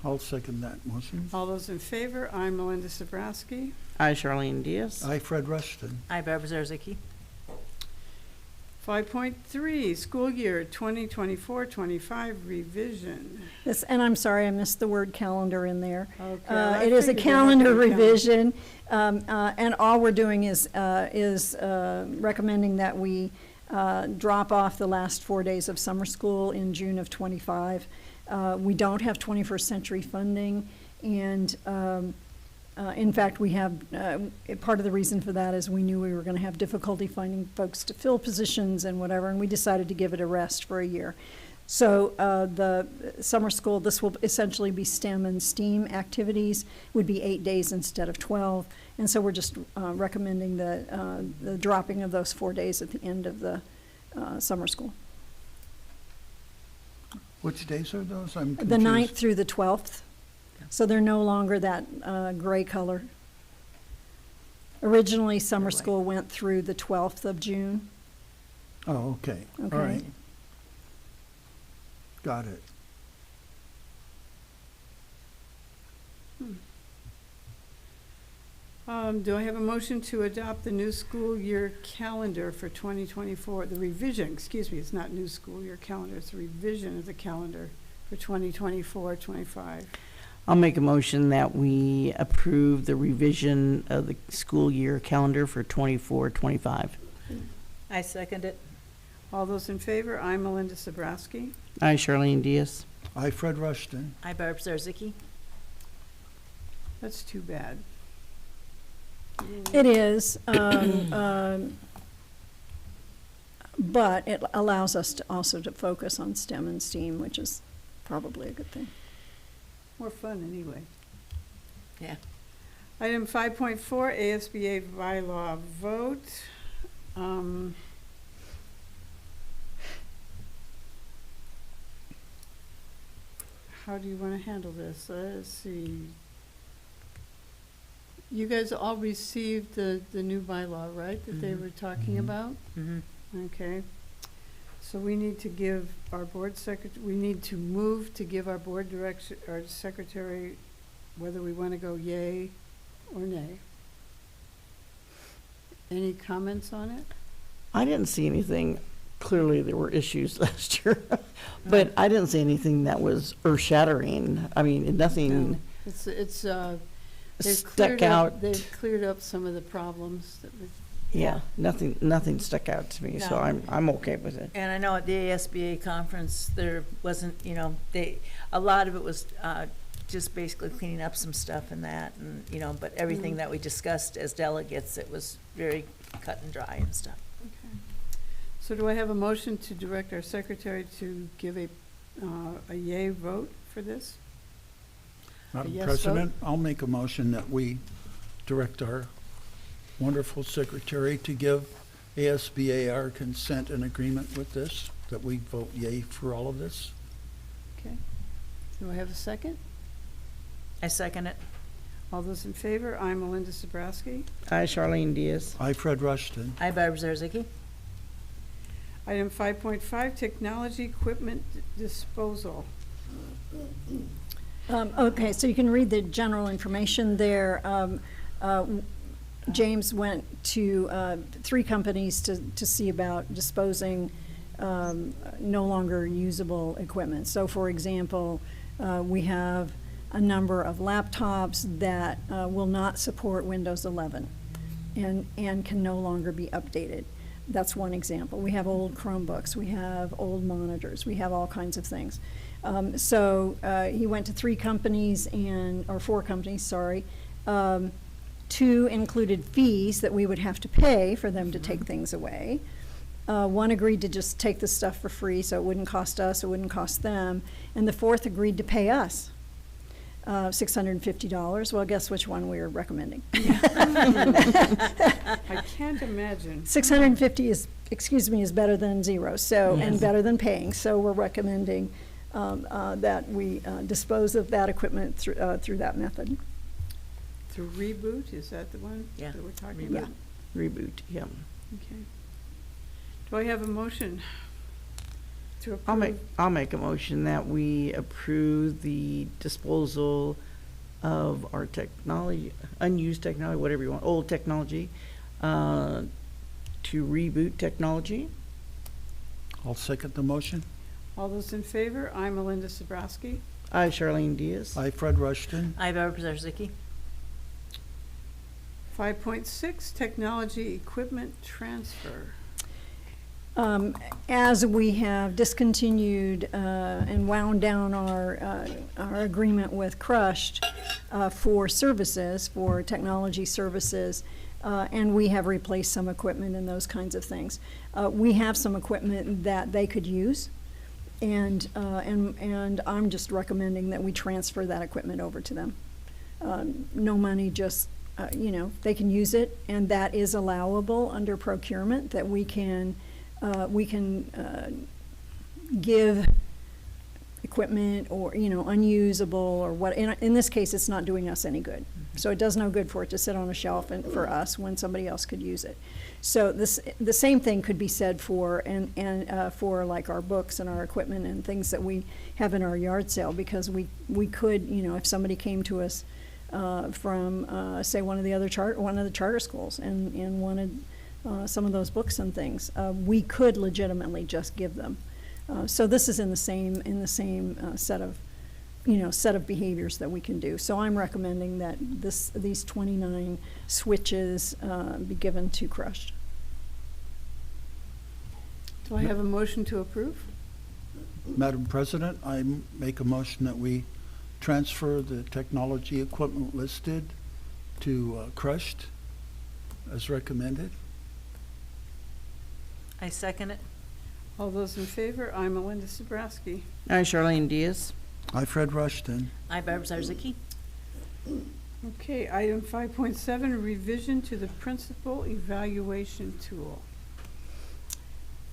I'll second that motion. All those in favor? I'm Melinda Sabrowski. Aye, Charlene Diaz. I, Fred Rushton. I, Barbara Zarzicki. 5.3, school year 2024-25 revision. This, and I'm sorry, I missed the word calendar in there. Okay, I It is a figured that calendar would be counted. revision, and all we're doing is recommending that we drop off the last 4 days of summer school in June of '25. We don't have 21st century funding, and in fact, we have, part of the reason for that is we knew we were going to have difficulty finding folks to fill positions and whatever, and we decided to give it a rest for a year. So the summer school, this will essentially be STEM and STEAM activities, would be 8 days instead of 12. And so we're just recommending the dropping of those 4 days at the end of the summer school. Which days are those? I'm confused. The 9th through the 12th. So they're no longer that gray color. Originally, summer They're white. school went through the 12th of June. Oh, okay. All Okay. right. Got it. Do I have a motion to adopt the new school year calendar for 2024, the revision, excuse me, it's not new school year calendar, it's a revision of the calendar for 2024-25. I'll make a motion that we approve the revision of the school year calendar for 24-25. I second it. All those in favor? I'm Melinda Sabrowski. Aye, Charlene Diaz. I, Fred Rushton. I, Barb Zarzicki. That's too bad. It is, but it allows us to also to focus on STEM and STEAM, which is probably a good thing. More fun, anyway. Yeah. Item 5.4, ASBA bylaw vote. How do you want to handle this? Let's see. You guys all received the new bylaw, right, that they were talking about? Mm-hmm. Okay. So we need to give our board secretary, we need to move to give our board direction, our secretary, whether we want to go yay or nay. Any comments on it? I didn't see anything. Clearly, there were issues last year, but I didn't see anything that was earth-shattering. I mean, nothing It's, they've stuck cleared out. up, they've cleared up some of the problems that was, Yeah, nothing stuck out to me, so No. I'm okay with it. And I know at the ASBA conference, there wasn't, a lot of it was just basically cleaning up some stuff and that, and, but everything that we discussed as delegates, it was very cut and dry and stuff. okay. So do I have a motion to direct our secretary to give a yay vote for this? Madam yes President, I'll make a motion that we direct our wonderful secretary to give ASBA our consent and agreement with this, that we vote yay for all of this. Okay. Do I have a second? I second it. All those in favor? I'm Melinda Sabrowski. Aye, Charlene Diaz. I, Fred Rushton. I, Barb Zarzicki. Item 5.5, technology equipment disposal. Okay, so you can read the general information there. James went to 3 companies to see about disposing no longer usable equipment. So for example, we have a number of laptops that will not support Windows 11 and can no longer be updated. That's one example. We have old Chromebooks, we have old monitors, we have all kinds of things. So he went to 3 companies or 4 companies, sorry. 2 included fees that we would have to pay for them to take things away. 1 agreed to just take the stuff for free, so it wouldn't cost us, it wouldn't cost them. And the 4th agreed to pay us $650. Well, guess which one we are recommending? I can't imagine. 650 is better than 0, so, and Yes. better than paying. So we're recommending that we dispose of that equipment through that method. Through Reboot, is that the one Yeah, that we're talking Reboot. about? Reboot, yeah. Okay. Do I have a motion to I'll approve? make a motion that we approve the disposal of our technology, unused technology, whatever you want, old technology, to Reboot Technology. I'll second the motion. All those in favor? I'm Melinda Sabrowski. Aye, Charlene Diaz. I, Fred Rushton. I, Barb Zarzicki. 5.6, technology equipment transfer. As we have discontinued and wound down our agreement with Crushed for services, for technology services, and we have replaced some equipment and those kinds of things. We have some equipment that they could use. And I'm just recommending that we transfer that equipment over to them. No money, just, they can use it, and that is allowable under procurement, that we can give equipment or, unusable or what, in this case, it's not doing us any good. So it does no good for it to sit on a shelf and for us when somebody else could use it. So the same thing could be said for, for like our books and our equipment and things that we have in our yard sale, because we could, if somebody came to us from, say, one of the charter schools and wanted some of those books and things, we could legitimately just give them. So this is in the same set of behaviors that we can do. So I'm recommending that these 29 switches be given to Crushed. Do I have a motion to approve? Madam President, I make a motion that we transfer the technology equipment listed to Crushed as recommended. I second it. All those in favor? I'm Melinda Sabrowski. Aye, Charlene Diaz. I, Fred Rushton. I, Barbara Zarzicki. Okay, item 5.7, revision to the principal evaluation tool.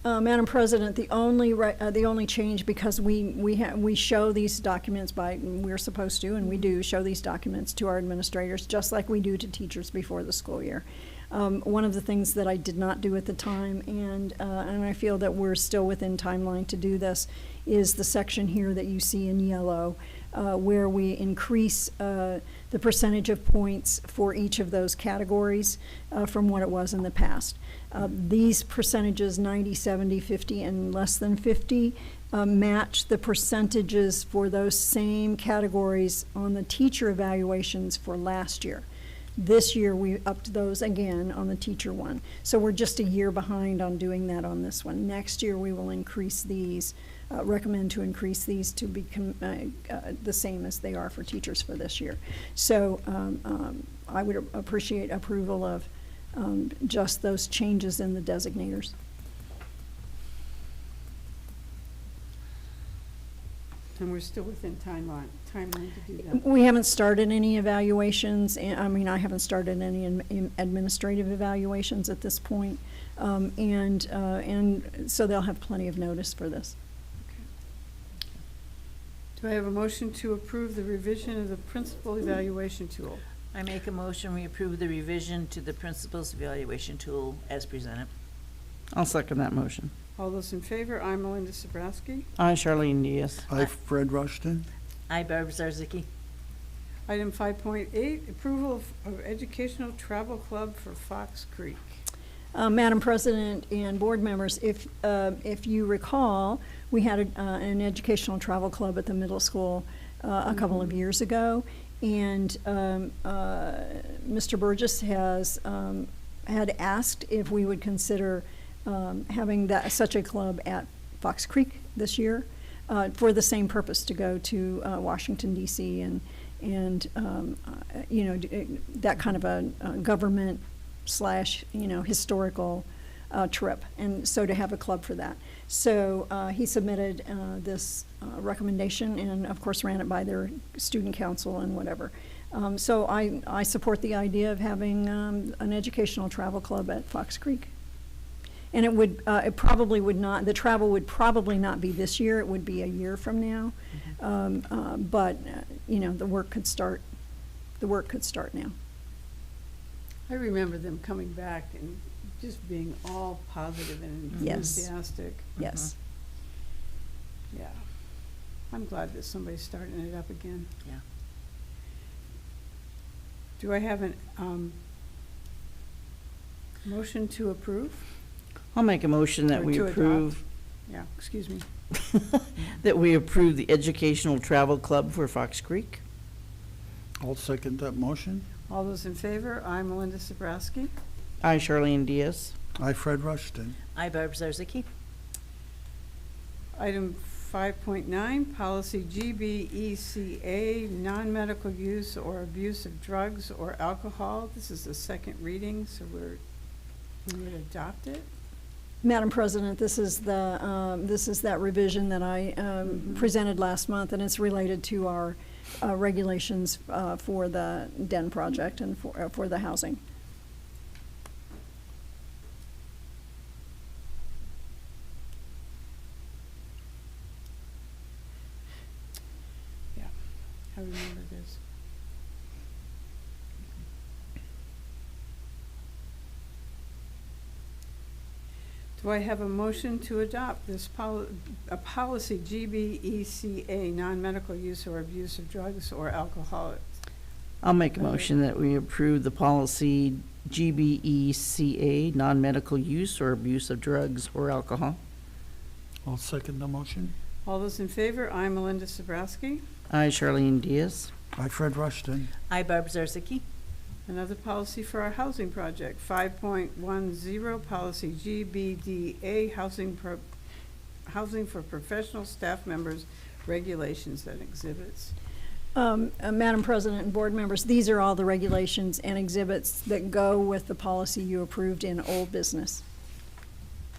Madam President, the only change, because we show these documents we're supposed to, and we do show these documents to our administrators, just like we do to teachers before the school year. One of the things that I did not do at the time, and I feel that we're still within timeline to do this, is the section here that you see in yellow, where we increase the percentage of points for each of those categories from what it was in the past. These percentages, 90, 70, 50, and less than 50, match the percentages for those same categories on the teacher evaluations for last year. This year, we upped those again on the teacher one. So we're just a year behind on doing that on this one. Next year, we will increase these, recommend to increase these to become the same as they are for teachers for this year. So I would appreciate approval of just those changes in the designators. And we're still within timeline to do that. We haven't started any evaluations, and I haven't started any administrative evaluations at this point, and so they'll have plenty of notice for this. Do I have a motion to approve the revision of the principal evaluation tool? I make a motion, we approve the revision to the principal's evaluation tool as presented. I'll second that motion. All those in favor? I'm Melinda Sabrowski. Aye, Charlene Diaz. I, Fred Rushton. I, Barbara Zarzicki. Item 5.8, approval of educational travel club for Fox Creek. Madam President and board members, if you recall, we had an educational travel club at the middle school a couple of years ago, and Mr. Burgess had asked if we would consider having such a club at Fox Creek this year for the same purpose, to go to Washington, D.C. and that kind of a government / historical trip, and so to have a club for that. So he submitted this recommendation, and of course ran it by their student council and whatever. So I support the idea of having an educational travel club at Fox Creek. And it probably would not, the travel would probably not be this year, it would be a year from now. But the work could start now. I remember them coming back and just being all positive and Yes. enthusiastic. Yes. Yeah. I'm glad that somebody's starting it up again. Yeah. Do I have an motion to approve? I'll make a motion that Or we to adopt. approve, Yeah, excuse me. that we approve the educational travel club for Fox Creek. I'll second that motion. All those in favor? I'm Melinda Sabrowski. Aye, Charlene Diaz. I, Fred Rushton. I, Barbara Zarzicki. Item 5.9, policy GBECA, non-medical use or abuse of drugs or alcohol. This is the second reading, so we would adopt it. Madam President, this is that revision that I presented last month, and it's related to our regulations for the den project and for the housing. Yeah, I remember this. Do I have a motion to adopt this policy GBECA, non-medical use or abuse of drugs or alcohol? I'll make a motion that we approve the policy GBECA, non-medical use or abuse of drugs or alcohol. I'll second the motion. All those in favor? I, Melinda Sobrowski. I, Charlene Diaz. I, Fred Rushton. I, Barb Zarzaki. Another policy for our housing project, 5.10, policy GBDA, housing for professional staff members, regulations and exhibits. Madam President and board members, these are all the regulations and exhibits that go with the policy you approved in old business.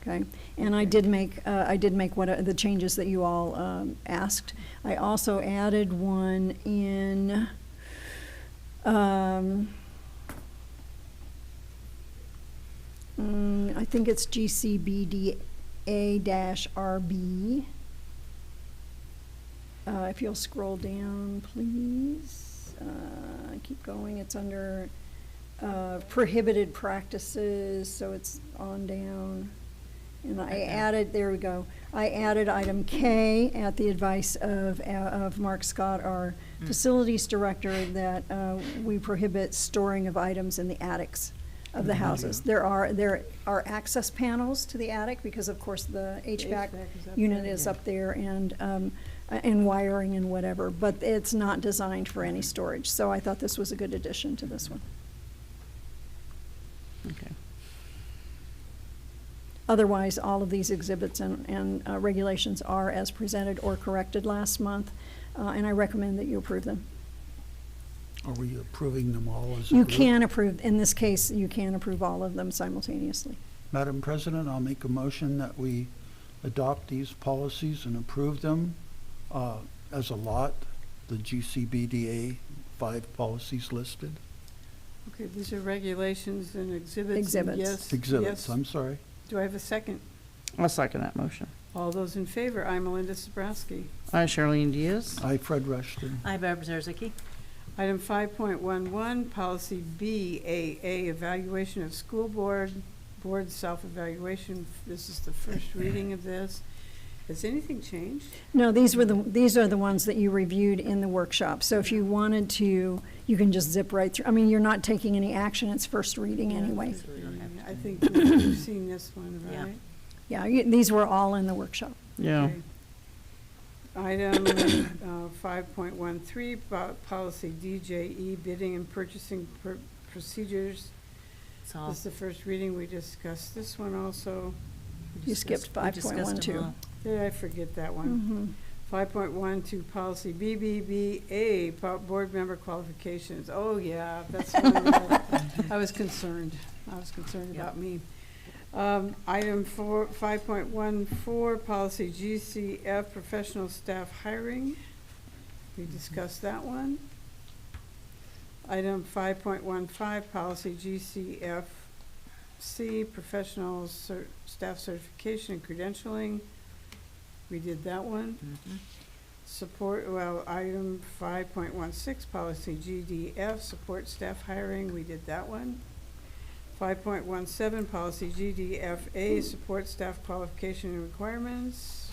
Okay, and I did make what the changes that you all asked. I also added one in. I think it's GCBDA-RB. If you'll scroll down, please. Keep going. It's under prohibited practices, so it's on down. And I added, there we go. I added item K at the advice of Mark Scott, our facilities director, that we prohibit storing of items in the attics of the houses. There are access panels to the attic because, of course, the HVAC unit is up there, and wiring and whatever, but it's not designed for any storage. So I thought this was a good addition to this one. Okay. Otherwise, all of these exhibits and regulations are as presented or corrected last month, and I recommend that you approve them. Are we approving them all as a You group? can approve, in this case, you can approve all of them simultaneously. Madam President, I'll make a motion that we adopt these policies and approve them as a lot, the GCBDA 5 policies listed. Okay, these are regulations and exhibits. Exhibits. Yes. Exhibits, Yes. I'm sorry. Do I have a second? I'll second that motion. All those in favor? I, Melinda Sobrowski. I, Charlene Diaz. I, Fred Rushton. I, Barb Zarzaki. Item 5.11, policy BAA, evaluation of school board self-evaluation. This is the first reading of this. Has anything changed? No, these are the ones that you reviewed in the workshop. So if you wanted to, you can just zip right through. I mean, you're not taking any action. It's first reading anyway. I think we've seen this one, Yeah. right? Yeah, these were all in the workshop. Yeah. Okay. Item 5.13, policy DJE, bidding and purchasing procedures. So This is the first reading. We discussed this one also. You skipped we discussed them 5.12. all. Did I forget that one? 5.12, policy BBBA, board member qualifications. Oh, yeah, that's one that I was concerned. About me. Item 5.14, policy GCF, professional staff hiring. We discussed that one. Item 5.15, policy GCFC, professional staff certification and credentialing. We did that one. Item 5.16, policy GDF, support staff hiring. We did that one. 5.17, policy GDFA, support staff qualification and requirements.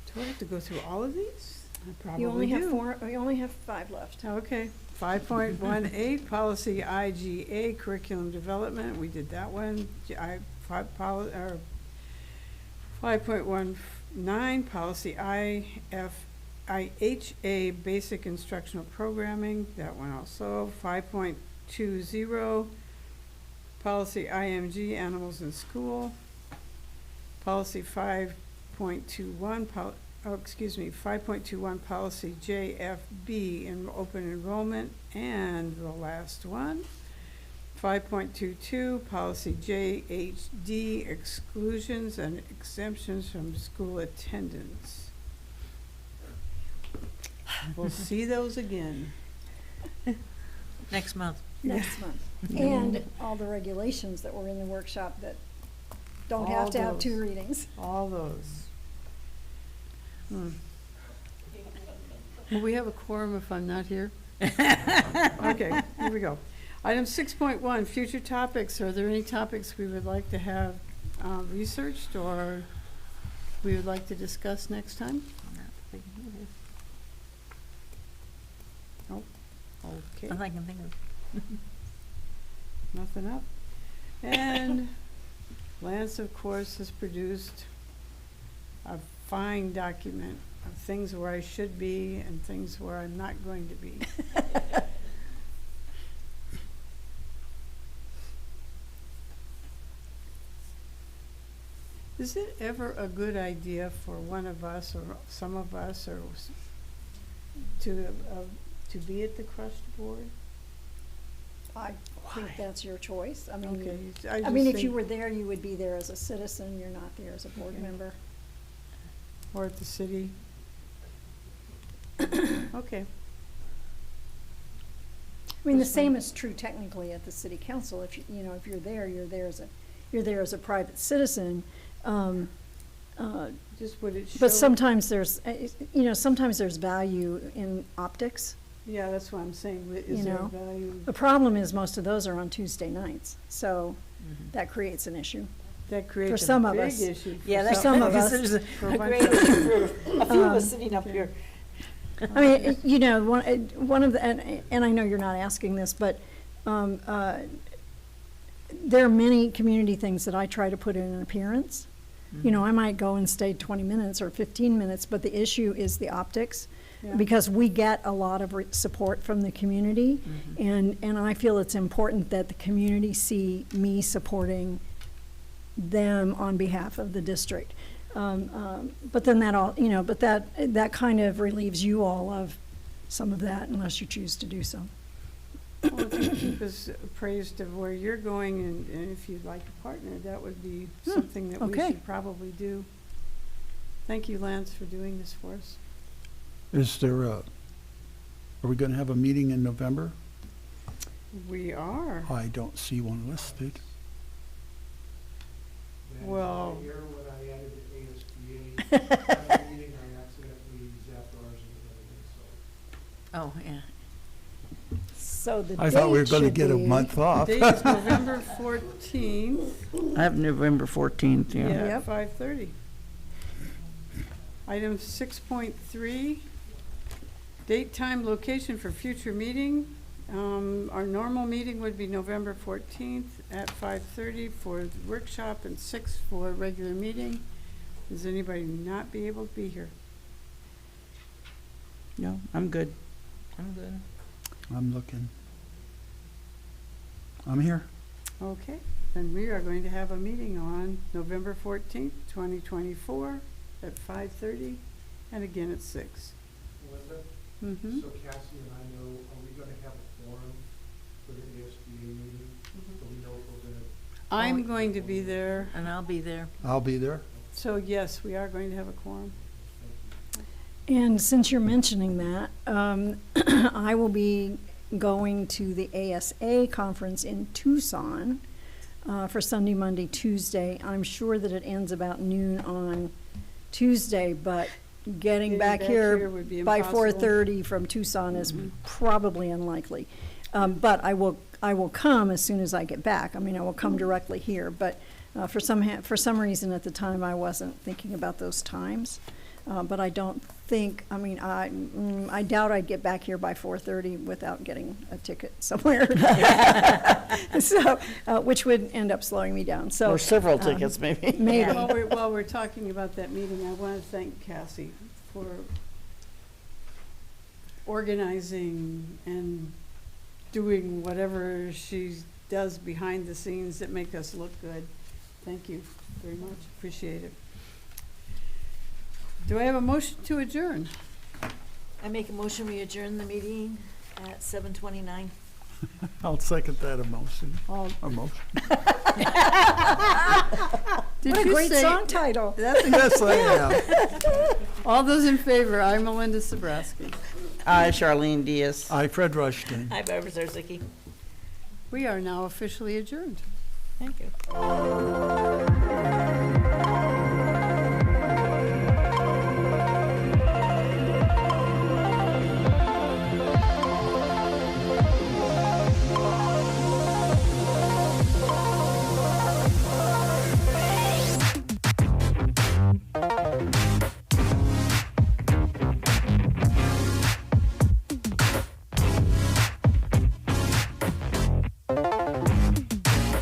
Do I have to go through all of these? I probably You only have do. 4, you only have 5 left. Okay. 5.18, policy IGA, curriculum development. We did that one. 5.19, policy IHA, basic instructional programming. That one also. 5.20, policy IMG, animals in school. Policy 5.21, 5.21, policy JFB, in open enrollment. And the last one, 5.22, policy JHD, exclusions and exemptions from school attendance. We'll see those again. Next month. Next month. And all the regulations that were in the workshop that don't All have to have 2 those. readings. All those. Will we have a quorum if I'm not here? Okay, here we go. Item 6.1, future topics. Are there any topics we would like to have researched or we would like to discuss next time? Nope. Okay, Nothing I can think of. nothing up. And Lance, of course, has produced a fine document of things where I should be and things where I'm not going to be. Is it ever a good idea for one of us or some of us or to be at the crushed board? I think that's your choice. I mean, Okay, I just mean, if you think- were there, you would be there as a citizen, you're not there as a board Okay. member. Or at the city? Okay, I mean, the That's fine. same is true technically at the city council. If you know, if you're there as a private citizen. just would it show? But sometimes there's, sometimes there's value in optics. Yeah, that's what I'm saying. Is You there a know, value? The problem is most of those are on Tuesday nights, so that creates an issue. That creates a some of big us. issue. for Yeah, that's some of us. There's a For a bunch great of us. issue for a few of us sitting up okay. here. I mean, one of the, and I know you're not asking this, but there are many community things that I try to put in an appearance. You know, I might go and stay 20 minutes or 15 minutes, but the issue is the optics. Yeah. Because we get a lot of support from the community, and I feel it's important that the community see me supporting them on behalf of the district. But then that kind of relieves you all of some of that unless you choose to do so. Well, if you keep us appraised of where you're going and if you'd like a partner, that would be something that we okay. should probably do. Thank you, Lance, for doing this for us. Is there are we going to have a meeting in November? We are. I don't see one listed. That is Well- my error when I added the ASBA meeting, I accidentally zapped ours in the other day, so. Oh, yeah. So the I thought we were date going to should get a be- month off. Date is November 14th. I have November 14th, yeah. Yeah, Yep. 5:30. Item 6.3, date, time, location for future meeting. Our normal meeting would be November 14th at 5:30 for the workshop and 6 for a regular meeting. Does anybody not be able to be here? No, I'm good. I'm good. I'm looking. I'm here. Okay, then we are going to have a meeting on November 14th, 2024 at 5:30 and again at 6. Melissa, Mm-hmm. so Cassie and I know, are we gonna have a forum for the ASBA meeting? Do we know if we're gonna? I'm going to be there, And I'll be there. I'll be there. so yes, we are going to have a quorum. And since you're mentioning that, I will be going to the ASA conference in Tucson for Sunday, Monday, Tuesday. I'm sure that it ends about noon on Tuesday, but getting back here would be by impossible. 4:30 from Tucson is probably unlikely. But I will come as soon as I get back. I mean, I will come directly here, but for some reason at the time, I wasn't thinking about those times. But I don't think, I mean, I doubt I'd get back here by 4:30 without getting a ticket somewhere. So, which would end up slowing me down, so. Or several tickets, maybe. Maybe. While we're talking about that meeting, I want to thank Cassie for organizing and doing whatever she does behind the scenes that make us look good. Thank you very much, appreciate it. Do I have a motion to adjourn? I make a motion, we adjourn the meeting at 7:29. I'll second that emotion. All, Emotion. did What a you great say- song title. That's, Yes, I am. all those in favor, I, Melinda Sabrowski. Charlene Diaz. I, Fred Rushton. Hi, Barbara Zarzicki. We are now officially adjourned. Thank you.